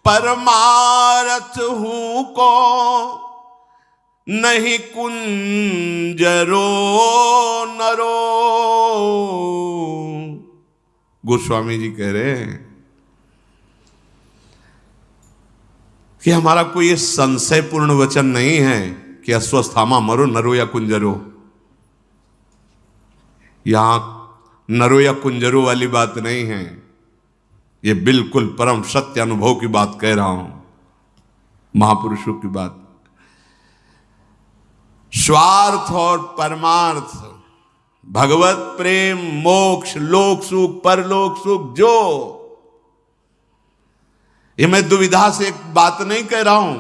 परमारथ हूं को, नहीं कुंजरो नरो। गोस्वामी जी कह रहे हैं कि हमारा कोई संशयपूर्ण वचन नहीं है कि अश्वस्थामा मरो नरो या कुंजरो। यहां नरो या कुंजरो वाली बात नहीं है, ये बिल्कुल परम सत्य अनुभव की बात कह रहा हूं, महापुरुषों की बात। स्वार्थ और परमार्थ, भगवत प्रेम, मोक्ष, लोक सुख, परलोक सुख, जो ये मैं दुविधा से एक बात नहीं कह रहा हूं,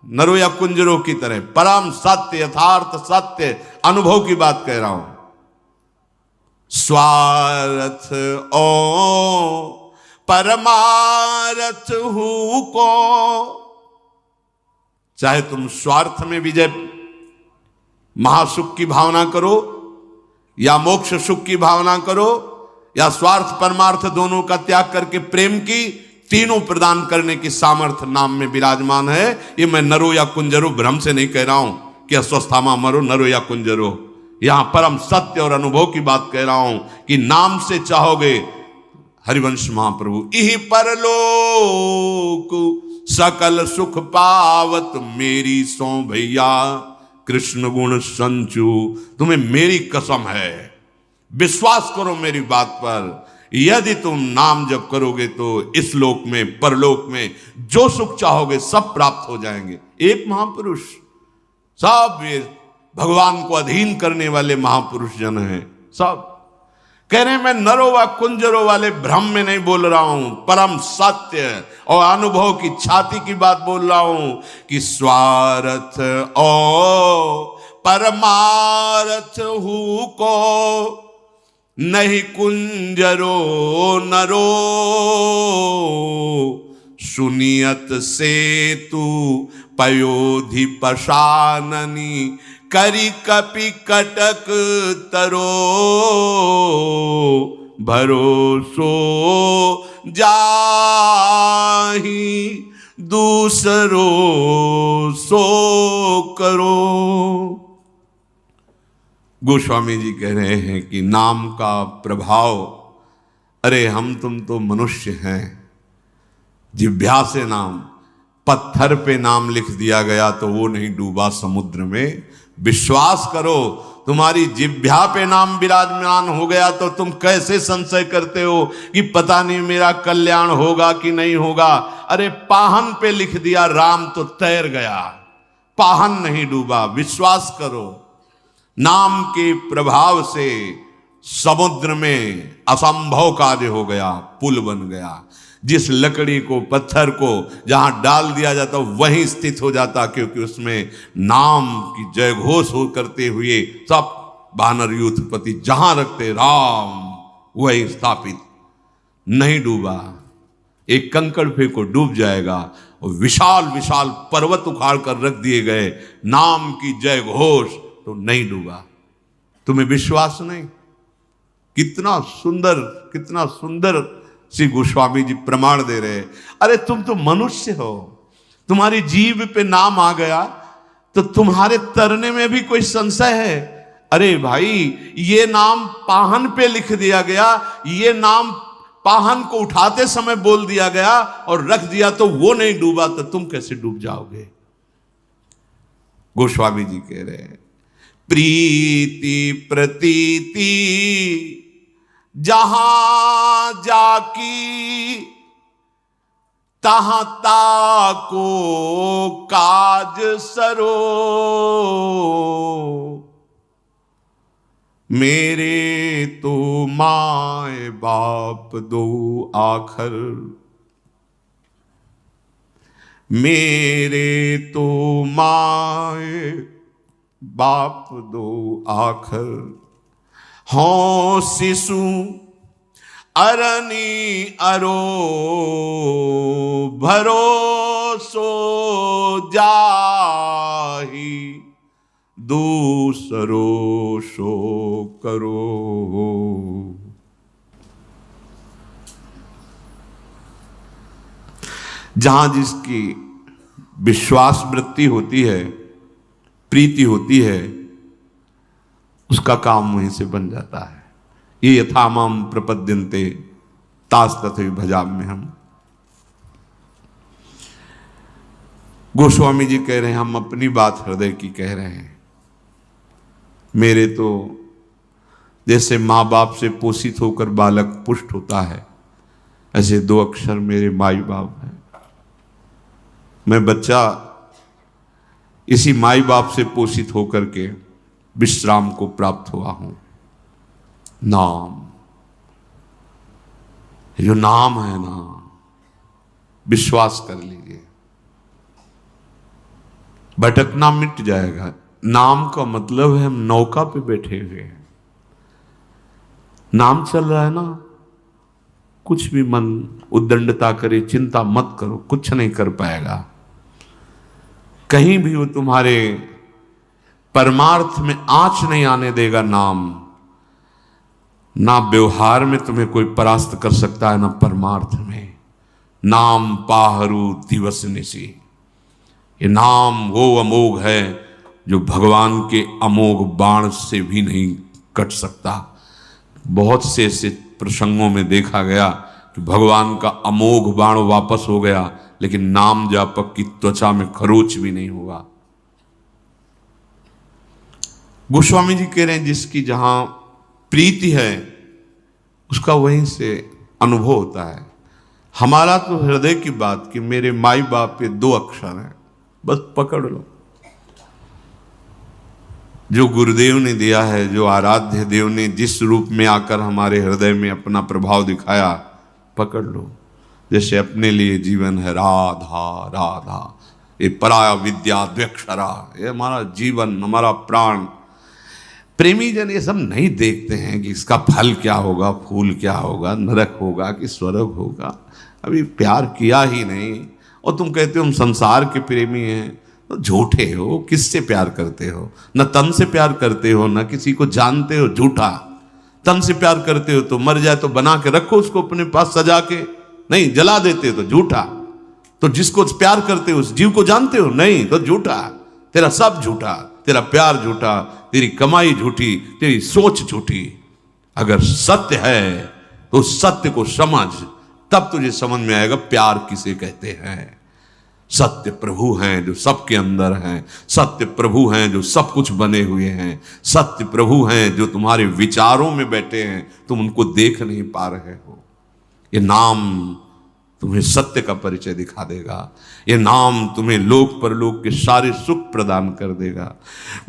नरो या कुंजरो की तरह परम सत्य, यथार्थ सत्य अनुभव की बात कह रहा हूं। स्वार्थ ओ परमारथ हूं को, चाहे तुम स्वार्थ में विजय महासुख की भावना करो, या मोक्ष सुख की भावना करो, या स्वार्थ परमार्थ दोनों का त्याग करके प्रेम की, तीनों प्रदान करने की सामर्थ्य नाम में विराजमान है। ये मैं नरो या कुंजरो भ्रम से नहीं कह रहा हूं कि अस्वस्थामा मरो नरो या कुंजरो। यहां परम सत्य और अनुभव की बात कह रहा हूं कि नाम से चाहोगे, हरिवंश महाप्रभु, इहि परलोक सकल सुख पावत मेरी सो भैया, कृष्ण गुण संचू। तुम्हें मेरी कसम है, विश्वास करो मेरी बात पर, यदि तुम नाम जप करोगे तो इस लोक में परलोक में जो सुख चाहोगे सब प्राप्त हो जाएंगे। एक महापुरुष, सब ये भगवान को अधीन करने वाले महापुरुष जन हैं, सब कह रहे हैं मैं नरो व कुंजरो वाले भ्रम में नहीं बोल रहा हूं, परम सत्य और अनुभव की छाती की बात बोल रहा हूं कि स्वार्थ ओ परमार्थ हूं को, नहीं कुंजरो नरो। सुनियत से तू पयोधि पशाननी, करी कपि कटक तरो। भरोसो जाहि दूसरो सो करो। गोस्वामी जी कह रहे हैं कि नाम का प्रभाव, अरे हम तुम तो मनुष्य हैं, जिह्वा से नाम, पत्थर पे नाम लिख दिया गया तो वो नहीं डूबा समुद्र में। विश्वास करो, तुम्हारी जिह्वा पे नाम विराजमान हो गया तो तुम कैसे संशय करते हो कि पता नहीं मेरा कल्याण होगा कि नहीं होगा। अरे पाहन पे लिख दिया राम तो तैर गया, पाहन नहीं डूबा। विश्वास करो, नाम के प्रभाव से समुद्र में असंभव कार्य हो गया, पुल बन गया। जिस लकड़ी को, पत्थर को जहां डाल दिया जाता वहीं स्थित हो जाता, क्योंकि उसमें नाम की जय घोष हो करते हुए सब वानर यूथपति जहां रखते राम वही स्थापित, नहीं डूबा। एक कंकड़ फेंको डूब जाएगा, और विशाल विशाल पर्वत उखाड़ कर रख दिए गए, नाम की जय घोष तो नहीं डूबा। तुम्हें विश्वास नहीं? कितना सुंदर, कितना सुंदर श्री गोस्वामी जी प्रमाण दे रहे। अरे तुम तो मनुष्य हो, तुम्हारी जीभ पे नाम आ गया तो तुम्हारे तरने में भी कोई संशय है? अरे भाई, ये नाम पाहन पे लिख दिया गया, ये नाम पाहन को उठाते समय बोल दिया गया और रख दिया तो वो नहीं डूबा, तो तुम कैसे डूब जाओगे? गोस्वामी जी कह रहे हैं, प्रीति प्रतीति जहां जाकी तहां ताको काज सरो, मेरे तो माए बाप दो आखर, मेरे तो माए बाप दो आखर, हों शिशु अरनी अरो भरोसो जाही, दूसरो शो करो। जहां जिसकी विश्वास वृत्ति होती है, प्रीति होती है, उसका काम वहीं से बन जाता है। ये यथामाम प्रपद्यन्ते तास तथैव भजाम्य हम। गोस्वामी जी कह रहे हैं, हम अपनी बात हृदय की कह रहे हैं। मेरे तो जैसे माँ बाप से पोषित होकर बालक पुष्ट होता है, ऐसे दो अक्षर मेरे माई बाप हैं। मैं बच्चा इसी माई बाप से पोषित होकर के विश्राम को प्राप्त हुआ हूं। नाम, जो नाम है ना, विश्वास कर लीजिए, भटकना मिट जाएगा। नाम का मतलब है हम नौका पे बैठे हुए हैं, नाम चल रहा है ना, कुछ भी मन उद्दंडता करे, चिंता मत करो, कुछ नहीं कर पाएगा। कहीं भी वो तुम्हारे परमार्थ में आंच नहीं आने देगा। नाम ना व्यवहार में तुम्हें कोई परास्त कर सकता है, ना परमार्थ में। नाम पाहरू दिवस निशी, ये नाम वो अमोघ है जो भगवान के अमोघ बाण से भी नहीं कट सकता। बहुत से ऐसे प्रसंगों में देखा गया कि भगवान का अमोघ बाण वापस हो गया, लेकिन नाम जापक की त्वचा में खरोच भी नहीं हुआ। गोस्वामी जी कह रहे हैं, जिसकी जहां प्रीति है उसका वहीं से अनुभव होता है। हमारा तो हृदय की बात कि मेरे माई बाप ये दो अक्षर हैं, बस पकड़ लो। जो गुरुदेव ने दिया है, जो आराध्य देव ने जिस रूप में आकर हमारे हृदय में अपना प्रभाव दिखाया, पकड़ लो। जैसे अपने लिए जीवन है राधा राधा, ये पराया विद्या द्व्यक्षरा, ये हमारा जीवन, हमारा प्राण। प्रेमी जन ये सब नहीं देखते हैं कि इसका फल क्या होगा, फूल क्या होगा, नरक होगा कि स्वर्ग होगा। अभी प्यार किया ही नहीं और तुम कहते हो हम संसार के प्रेमी हैं, तो झूठे हो। किससे प्यार करते हो? न तन से प्यार करते हो, न किसी को जानते हो। झूठा। तन से प्यार करते हो तो मर जाए तो बना के रखो उसको अपने पास सजा के, नहीं जला देते हो तो झूठा। तो जिसको प्यार करते हो उस जीव को जानते हो, नहीं तो झूठा। तेरा सब झूठा, तेरा प्यार झूठा, तेरी कमाई झूठी, तेरी सोच झूठी। अगर सत्य है तो सत्य को समझ, तब तुझे समझ में आएगा प्यार किसे कहते हैं। सत्य प्रभु हैं जो सबके अंदर हैं, सत्य प्रभु हैं जो सब कुछ बने हुए हैं, सत्य प्रभु हैं जो तुम्हारे विचारों में बैठे हैं, तुम उनको देख नहीं पा रहे हो। ये नाम तुम्हें सत्य का परिचय दिखा देगा। ये नाम तुम्हें लोक परलोक के सारे सुख प्रदान कर देगा।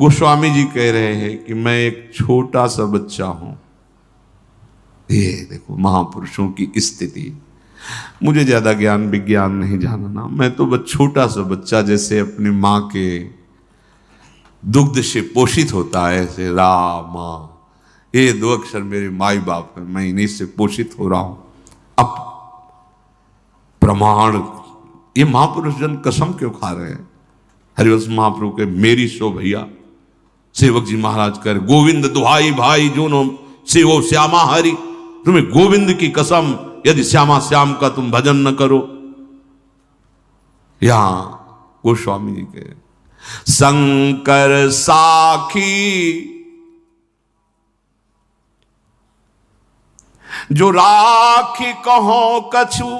गोस्वामी जी कह रहे हैं कि मैं एक छोटा सा बच्चा हूं। ये देखो महापुरुषों की स्थिति। मुझे ज्यादा ज्ञान विज्ञान नहीं जानना, मैं तो बस छोटा सा बच्चा, जैसे अपनी माँ के दुग्ध से पोषित होता है, ऐसे रामा, ये दो अक्षर मेरे माई बाप हैं, मैं इन्हीं से पोषित हो रहा हूं। अब प्रमाण, ये महापुरुष जन कसम क्यों खा रहे हैं? हरिवंश महाप्रभु के मेरी सो भैया, सेवक जी महाराज कर, गोविंद दुहाई भाई जो नो से वो श्यामा हरि, तुम्हें गोविंद की कसम, यदि श्यामा श्याम का तुम भजन न करो। यहां गोस्वामी जी के शंकर साखी जो राखी कहो कछु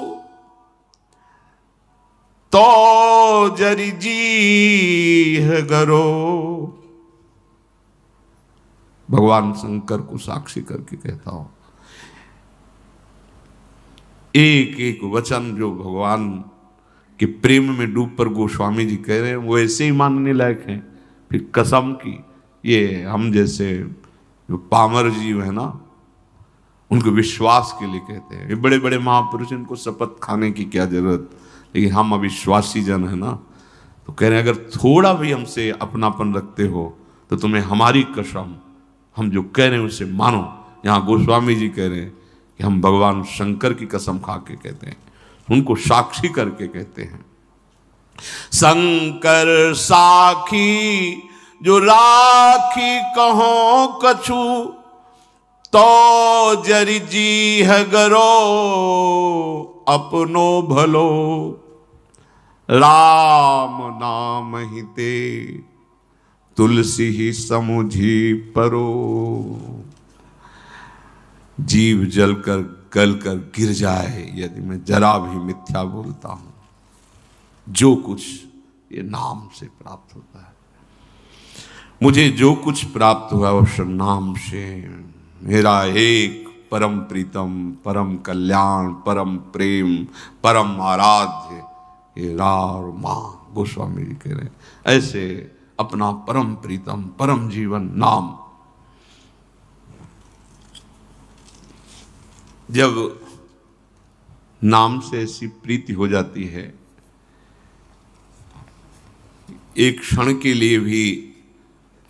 तो जरि जी गरो। भगवान शंकर को साक्षी करके कहता हूं, एक एक वचन जो भगवान के प्रेम में डूब पर गोस्वामी जी कह रहे हैं वो ऐसे ही मानने लायक हैं। फिर कसम की, ये हम जैसे जो पामर जीव है ना, उनको विश्वास के लिए कहते हैं। ये बड़े बड़े महापुरुष, इनको शपथ खाने की क्या जरूरत, लेकिन हम अविश्वासी जन है ना, तो कह रहे हैं अगर थोड़ा भी हमसे अपनापन रखते हो तो तुम्हें हमारी कसम, हम जो कह रहे हैं उसे मानो। यहाँ गोस्वामी जी कह रहे हैं कि हम भगवान शंकर की कसम खा के कहते हैं, उनको साक्षी करके कहते हैं। शंकर साखी जो राखी कहो कछु तो जरि जी गरो। अपनो भलो राम नाम हिते तुलसी ही समुझी परो। जीव जलकर गलकर गिर जाए यदि मैं जरा भी मिथ्या बोलता हूं, जो कुछ ये नाम से प्राप्त होता है। मुझे जो कुछ प्राप्त हुआ वो सब नाम से। मेरा एक परम प्रीतम, परम कल्याण, परम प्रेम, परम आराध्य ये राम मां गोस्वामी जी कह रहे हैं। ऐसे अपना परम प्रीतम, परम जीवन नाम, जब नाम से ऐसी प्रीति हो जाती है, एक क्षण के लिए भी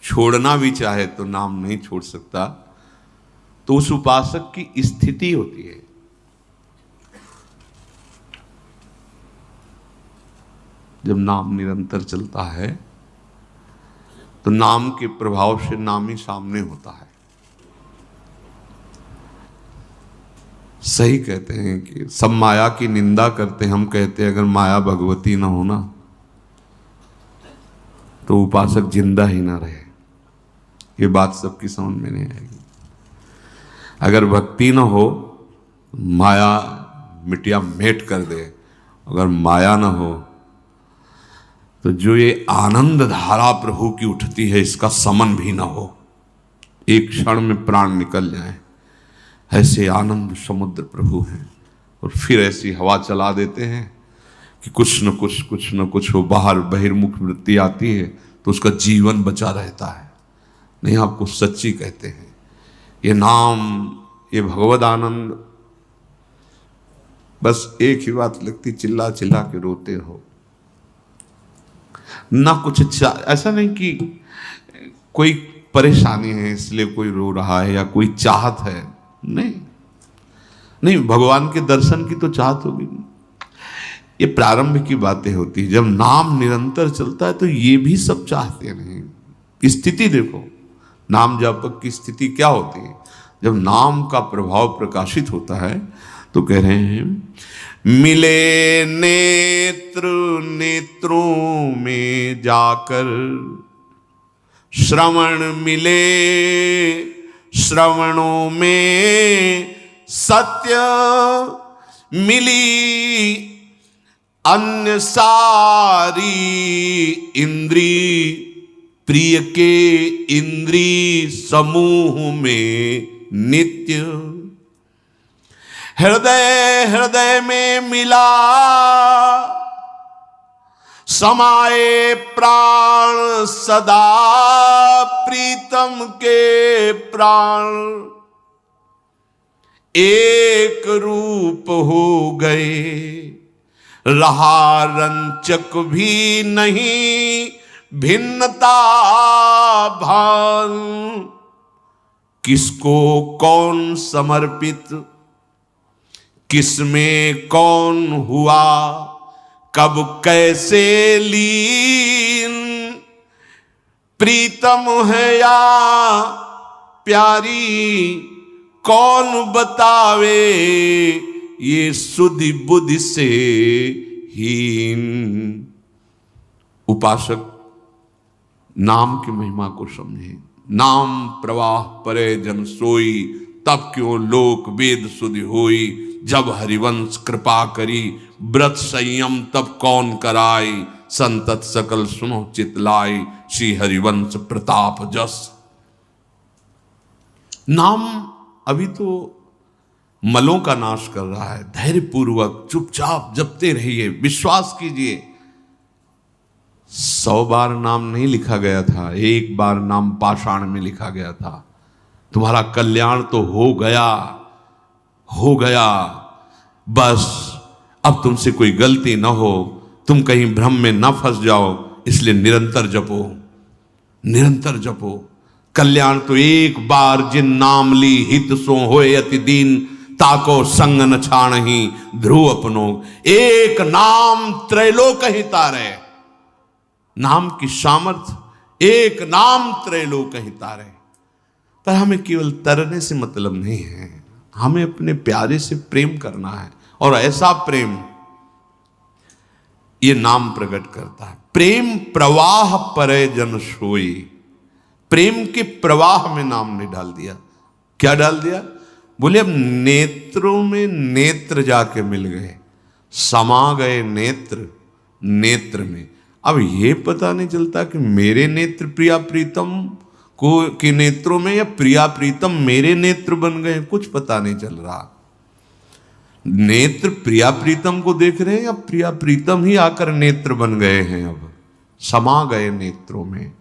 छोड़ना भी चाहे तो नाम नहीं छोड़ सकता, तो उस उपासक की स्थिति होती है। जब नाम निरंतर चलता है तो नाम के प्रभाव से नाम ही सामने होता है। सही कहते हैं कि सब माया की निंदा करते हैं, हम कहते हैं अगर माया भगवती ना हो ना तो उपासक जिंदा ही ना रहे। ये बात सबकी समझ में नहीं आएगी। अगर भक्ति ना हो माया मिटिया मेट कर दे, अगर माया ना हो तो जो ये आनंद धारा प्रभु की उठती है इसका समन भी ना हो, एक क्षण में प्राण निकल जाए, ऐसे आनंद समुद्र प्रभु हैं। और फिर ऐसी हवा चला देते हैं कि कुछ न कुछ हो, बाहर बहिर्मुख वृत्ति आती है तो उसका जीवन बचा रहता है। नहीं, आपको सच्ची कहते हैं, ये नाम, ये भगवद आनंद, बस एक ही बात लगती, चिल्ला चिल्ला के रोते हो ना। कुछ ऐसा नहीं कि कोई परेशानी है इसलिए कोई रो रहा है या कोई चाहत है, नहीं, भगवान के दर्शन की तो चाहत होगी। ये प्रारंभ की बातें होती है। जब नाम निरंतर चलता है तो ये भी सब चाहते नहीं। स्थिति देखो, नाम जापक की स्थिति क्या होती है। जब नाम का प्रभाव प्रकाशित होता है तो कह रहे हैं, मिले नेत्र नेत्रों में जाकर, श्रवण मिले श्रवणों में, सत्य मिली अन्य सारी इंद्री, प्रिय के इंद्री समूह में नित्य। हृदय हृदय में मिला समाये प्राण सदा, प्रीतम के प्राण एक रूप हो गए, रहा रंचक भी नहीं भिन्नता भान। किसको कौन समर्पित, किसमें कौन हुआ, कब कैसे लीन, प्रीतम है या प्यारी कौन बतावे, ये सुधि बुद्धि से हीन। उपासक नाम की महिमा को समझे। नाम प्रवाह परे जन सोई, तब क्यों लोक वेद सुधि होई, जब हरिवंश कृपा करी, व्रत संयम तब कौन कराई, संतत सकल सुनो चितलाई, श्री हरिवंश प्रताप जस। नाम अभी तो मलों का नाश कर रहा है। धैर्य पूर्वक चुपचाप जपते रहिए, विश्वास कीजिए। 100 बार नाम नहीं लिखा गया था, एक बार नाम पाषाण में लिखा गया था। तुम्हारा कल्याण तो हो गया, हो गया। बस अब तुमसे कोई गलती ना हो, तुम कहीं भ्रम में ना फंस जाओ, इसलिए निरंतर जपो, निरंतर जपो। कल्याण तो एक बार जिन नाम ली, हित सो होए अति दीन, ताको संग न छाणहि ध्रुव अपनो, एक नाम त्रैलोक ही तारे। नाम की सामर्थ्य, एक नाम त्रैलोक ही तारे। पर हमें केवल तरने से मतलब नहीं है, हमें अपने प्यारे से प्रेम करना है, और ऐसा प्रेम ये नाम प्रकट करता है। प्रेम प्रवाह परे जन सोई, प्रेम के प्रवाह में नाम ने डाल दिया। क्या डाल दिया? बोले अब नेत्रों में नेत्र जाके मिल गए, समा गए नेत्र नेत्र में। अब ये पता नहीं चलता कि मेरे नेत्र प्रिया प्रीतम को के नेत्रों में, या प्रिया प्रीतम मेरे नेत्र बन गए, कुछ पता नहीं चल रहा। नेत्र प्रिया प्रीतम को देख रहे हैं, या प्रिया प्रीतम ही आकर नेत्र बन गए हैं, अब समा गए नेत्रों में।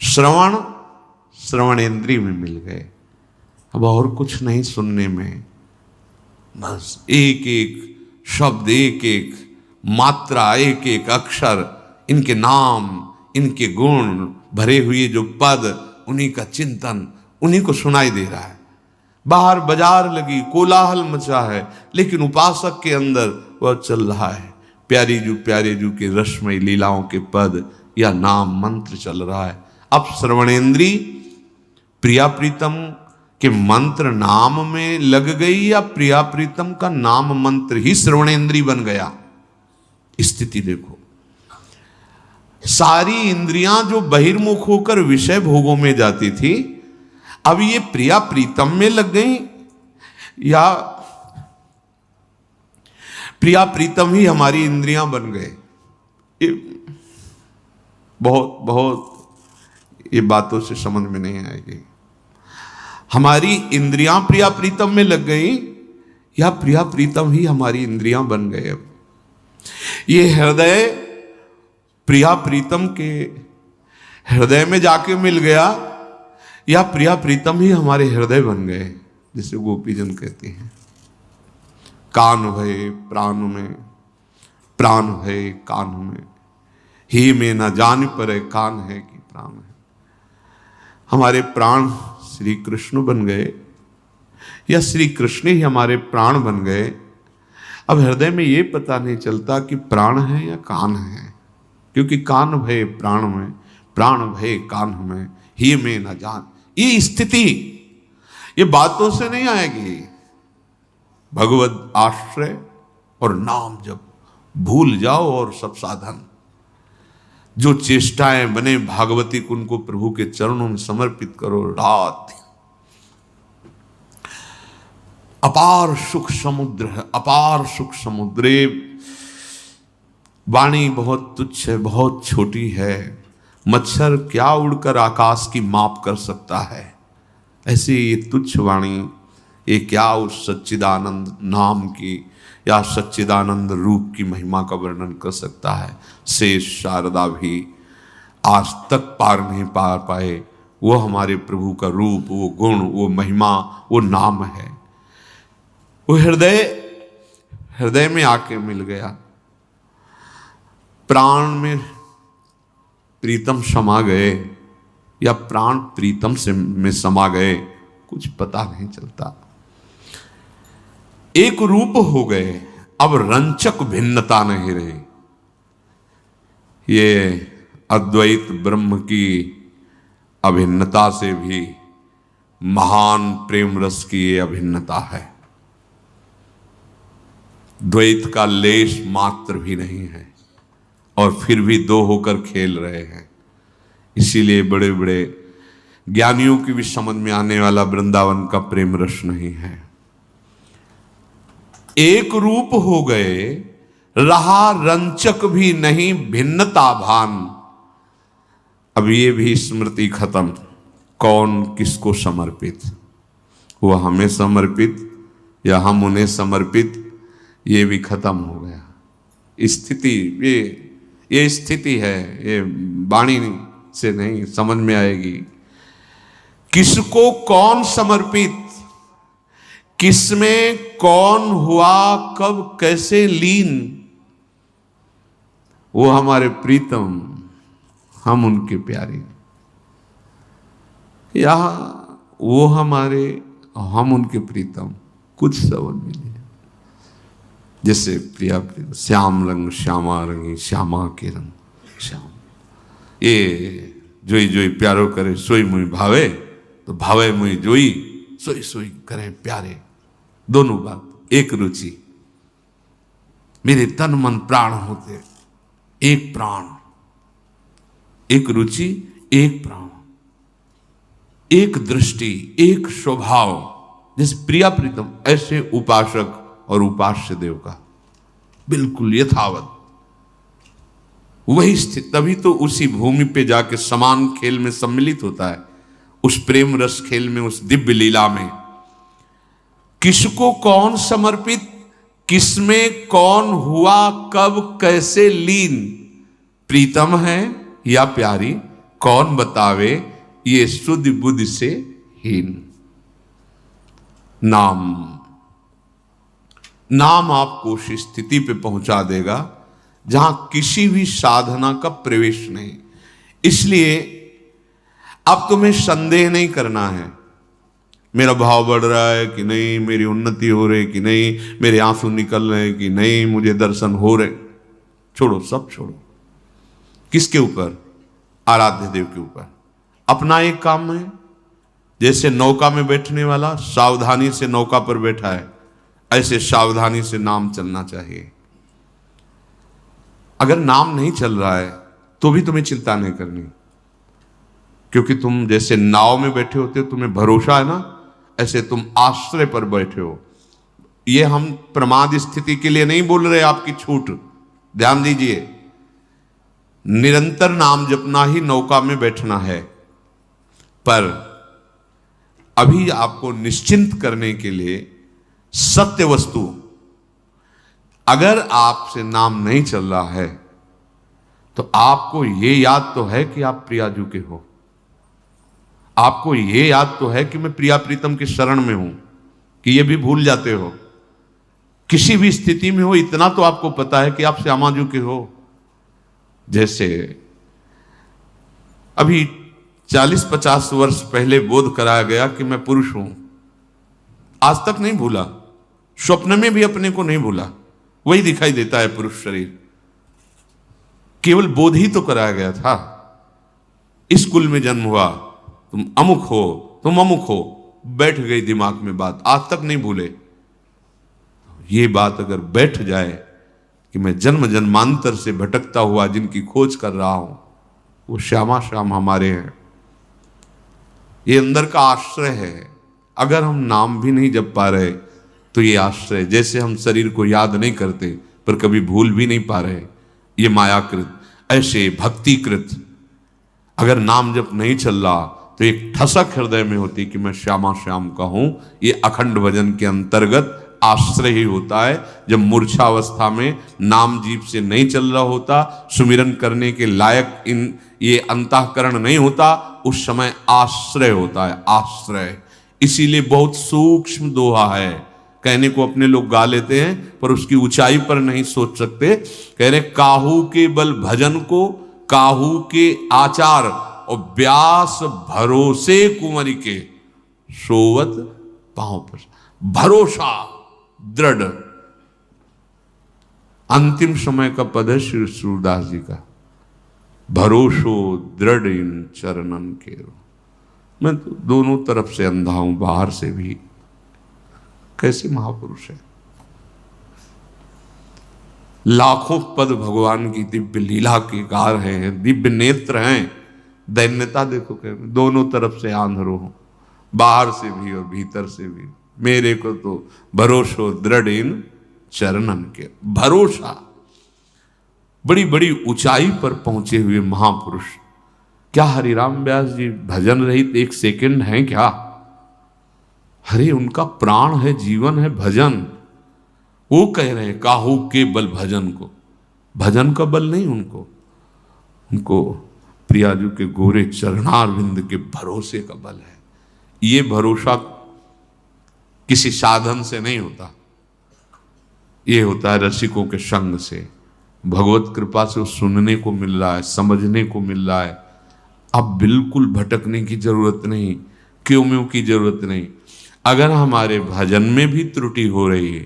श्रवण श्रवणेंद्रिय में मिल गए, अब और कुछ नहीं सुनने में, बस एक एक शब्द, एक एक मात्रा, एक एक अक्षर, इनके नाम, इनके गुण भरे हुए जो पद, उन्हीं का चिंतन, उन्हीं को सुनाई दे रहा है। बाहर बाजार लगी, कोलाहल मचा है, लेकिन उपासक के अंदर वह चल रहा है। प्यारे जू के रसमय लीलाओं के पद या नाम मंत्र चल रहा है। अब श्रवणेंद्री प्रिया प्रीतम के मंत्र नाम में लग गई, या प्रिया प्रीतम का नाम मंत्र ही श्रवणेंद्री बन गया। स्थिति देखो, सारी इंद्रियां जो बहिर्मुख होकर विषय भोगों में जाती थी, अब ये प्रिया प्रीतम में लग गई, या प्रिया प्रीतम ही हमारी इंद्रियां बन गए। बहुत बहुत ये बातों से समझ में नहीं आएगी। हमारी इंद्रियां प्रिया प्रीतम में लग गई, या प्रिया प्रीतम ही हमारी इंद्रियां बन गए। अब ये हृदय प्रिया प्रीतम के हृदय में जाके मिल गया, या प्रिया प्रीतम ही हमारे हृदय बन गए। जिसे गोपीजन कहते हैं, कान भय प्राण में, प्राण भय कान में, ही में न जान पर कान है कि प्राण है। हमारे प्राण श्री कृष्ण बन गए, या श्री कृष्ण ही हमारे प्राण बन गए। अब हृदय में ये पता नहीं चलता कि प्राण है या कान है, क्योंकि कान भय प्राण में, प्राण भय कान में, ही में न जान। ये स्थिति ये बातों से नहीं आएगी। भगवत आश्रय और नाम जब भूल जाओ, और सब साधन जो चेष्टाएं बने भागवती कुंड को प्रभु के चरणों में समर्पित करो। रात अपार सुख समुद्र है, अपार सुख समुद्र। वाणी बहुत तुच्छ है, बहुत छोटी है, मच्छर क्या उड़कर आकाश की माप कर सकता है। ऐसे ये तुच्छ वाणी, ये क्या उस सच्चिदानंद नाम की या सच्चिदानंद रूप की महिमा का वर्णन कर सकता है। शेष शारदा भी आज तक पार नहीं पा पाए। वो हमारे प्रभु का रूप, वो गुण, वो महिमा, वो नाम है। वो हृदय में आके मिल गया। प्राण में प्रीतम समा गए, या प्राण प्रीतम से में समा गए, कुछ पता नहीं चलता। एक रूप हो गए, अब रंचक भिन्नता नहीं रही। ये अद्वैत ब्रह्म की अभिन्नता से भी महान प्रेम रस की ये अभिन्नता है। द्वैत का लेश मात्र भी नहीं है, और फिर भी दो होकर खेल रहे हैं। इसीलिए बड़े बड़े ज्ञानियों की भी समझ में आने वाला वृंदावन का प्रेम रस नहीं है। एक रूप हो गए, रहा रंचक भी नहीं भिन्नता भान। अब ये भी स्मृति खत्म, कौन किसको समर्पित, वो हमें समर्पित या हम उन्हें समर्पित, ये भी खत्म हो गया। स्थिति ये स्थिति है, ये वाणी से नहीं समझ में आएगी। किसको कौन समर्पित, किसमें कौन हुआ कब कैसे लीन, वो हमारे प्रीतम, हम उनके प्यारे, या वो हमारे, हम उनके प्रीतम, कुछ समझ में नहीं। जैसे प्रिया प्रिय श्याम रंग श्यामा रंगी, श्यामा के रंग श्याम, ये जोई जोई प्यारो करे सोई मुई भावे, तो भावे मुई जोई सोई सोई करे प्यारे। दोनों बात एक रुचि, मेरे तन मन प्राण होते एक प्राण, एक रुचि एक प्राण, एक दृष्टि एक स्वभाव। जैसे प्रिया प्रीतम, ऐसे उपासक और उपास्य देव का बिल्कुल यथावत वही स्थिति। तभी तो उसी भूमि पे जाके समान खेल में सम्मिलित होता है, उस प्रेम रस खेल में, उस दिव्य लीला में। किसको कौन समर्पित, किसमें कौन हुआ कब कैसे लीन, प्रीतम है या प्यारी, कौन बतावे, ये शुद्ध बुद्धि से हीन। नाम आपको उस स्थिति पे पहुंचा देगा जहां किसी भी साधना का प्रवेश नहीं। इसलिए अब तुम्हें संदेह नहीं करना है, मेरा भाव बढ़ रहा है कि नहीं, मेरी उन्नति हो रही कि नहीं, मेरे आंसू निकल रहे कि नहीं, मुझे दर्शन हो रहे। छोड़ो, सब छोड़ो। किसके ऊपर? आराध्य देव के ऊपर। अपना एक काम है, जैसे नौका में बैठने वाला सावधानी से नौका पर बैठा है, ऐसे सावधानी से नाम चलना चाहिए। अगर नाम नहीं चल रहा है तो भी तुम्हें चिंता नहीं करनी, क्योंकि तुम जैसे नाव में बैठे होते हो, तुम्हें भरोसा है ना, ऐसे तुम आश्रय पर बैठे हो। ये हम प्रमाद स्थिति के लिए नहीं बोल रहे, आपकी छूट, ध्यान दीजिए। निरंतर नाम जपना ही नौका में बैठना है, पर अभी आपको निश्चिंत करने के लिए सत्य वस्तु, अगर आपसे नाम नहीं चल रहा है तो आपको ये याद तो है कि आप प्रियाजू के हो, आपको ये याद तो है कि मैं प्रिया प्रीतम के शरण में हूं, कि ये भी भूल जाते हो। किसी भी स्थिति में हो, इतना तो आपको पता है कि आप श्यामाजू के हो। जैसे अभी 40-50 वर्ष पहले बोध कराया गया कि मैं पुरुष हूं, आज तक नहीं भूला, स्वप्न में भी अपने को नहीं भूला, वही दिखाई देता है पुरुष शरीर। केवल बोध ही तो कराया गया था। इस कुल में जन्म हुआ, तुम अमुक हो, तुम अमुक हो, बैठ गई दिमाग में बात, आज तक नहीं भूले। ये बात अगर बैठ जाए कि मैं जन्म जन्मांतर से भटकता हुआ जिनकी खोज कर रहा हूं, वो श्यामा श्याम हमारे हैं। ये अंदर का आश्रय है। अगर हम नाम भी नहीं जप पा रहे तो ये आश्रय, जैसे हम शरीर को याद नहीं करते पर कभी भूल भी नहीं पा रहे, ये मायाकृत, ऐसे भक्तिकृत अगर नाम जप नहीं चल रहा तो एक ठसक हृदय में होती कि मैं श्यामा श्याम का हूं। ये अखंड भजन के अंतर्गत आश्रय ही होता है। जब मूर्छा अवस्था में नाम जीव से नहीं चल रहा होता, सुमिरन करने के लायक ये अंतःकरण नहीं होता, उस समय आश्रय होता है, आश्रय। इसीलिए बहुत सूक्ष्म दोहा है, कहने को अपने लोग गा लेते हैं पर उसकी ऊंचाई पर नहीं सोच सकते। कह रहे काहू के बल भजन को, काहू के आचार, और व्यास भरोसे कुंवरी के, सोवत पांव पर। भरोसा दृढ़, अंतिम समय का पद है श्री सूरदास जी का, भरोसो दृढ़ इन चरणन के। मैं तो दोनों तरफ से अंधा हूं, बाहर से भी। कैसे महापुरुष है, लाखों पद भगवान की दिव्य लीला के गा रहे हैं, दिव्य नेत्र हैं, दैन्यता देखो, कह दोनों तरफ से आंधरो हो, बाहर से भी और भीतर से भी। मेरे को तो भरोसो दृढ़ इन चरणन के। भरोसा, बड़ी बड़ी ऊंचाई पर पहुंचे हुए महापुरुष। क्या हरिराम व्यास जी भजन रहित एक सेकंड हैं क्या? अरे उनका प्राण है, जीवन है भजन। वो कह रहे हैं काहू के बल भजन को। भजन का बल नहीं उनको, उनको प्रियाजू के गोरे चरणारविंद के भरोसे का बल है। ये भरोसा किसी साधन से नहीं होता, ये होता है रसिकों के संग से। भगवत कृपा से सुनने को मिल रहा है, समझने को मिल रहा है। अब बिल्कुल भटकने की जरूरत नहीं, क्यों म्यों की जरूरत नहीं। अगर हमारे भजन में भी त्रुटि हो रही है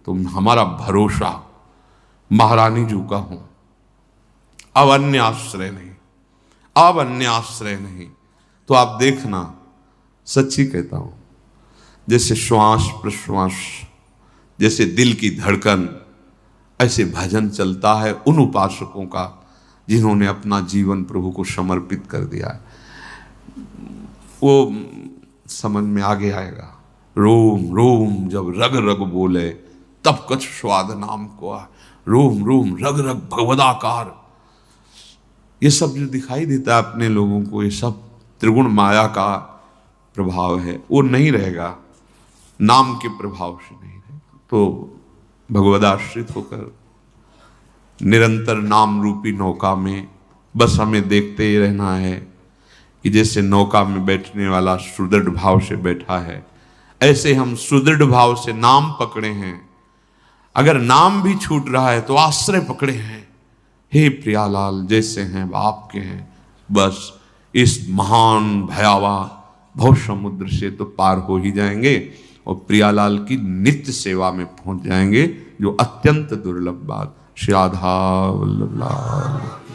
तो हमारा भरोसा महारानी जी का हो, अब अन्य आश्रय नहीं, अब अन्य आश्रय नहीं। तो आप देखना, सच्ची कहता हूं, जैसे श्वास प्रश्वास, जैसे दिल की धड़कन, ऐसे भजन चलता है उन उपासकों का जिन्होंने अपना जीवन प्रभु को समर्पित कर दिया है। वो समझ में आगे आएगा। रोम रोम जब रग रग बोले तब कछ स्वाद नाम को आ। रोम रोम रग रग भगवदाकार, ये सब जो दिखाई देता है अपने लोगों को, ये सब त्रिगुण माया का प्रभाव है। वो नहीं रहेगा, नाम के प्रभाव से नहीं रहेगा। तो भगवदाश्रित होकर निरंतर नाम रूपी नौका में बस हमें देखते ही रहना है कि जैसे नौका में बैठने वाला सुदृढ़ भाव से बैठा है, ऐसे हम सुदृढ़ भाव से नाम पकड़े हैं। अगर नाम भी छूट रहा है तो आश्रय पकड़े हैं। हे प्रियालाल जैसे हैं आपके हैं, बस इस महान भयावह भव समुद्र से तो पार हो ही जाएंगे और प्रियालाल की नित्य सेवा में पहुंच जाएंगे, जो अत्यंत दुर्लभ बात। श्री राधा वल्लभ लाल।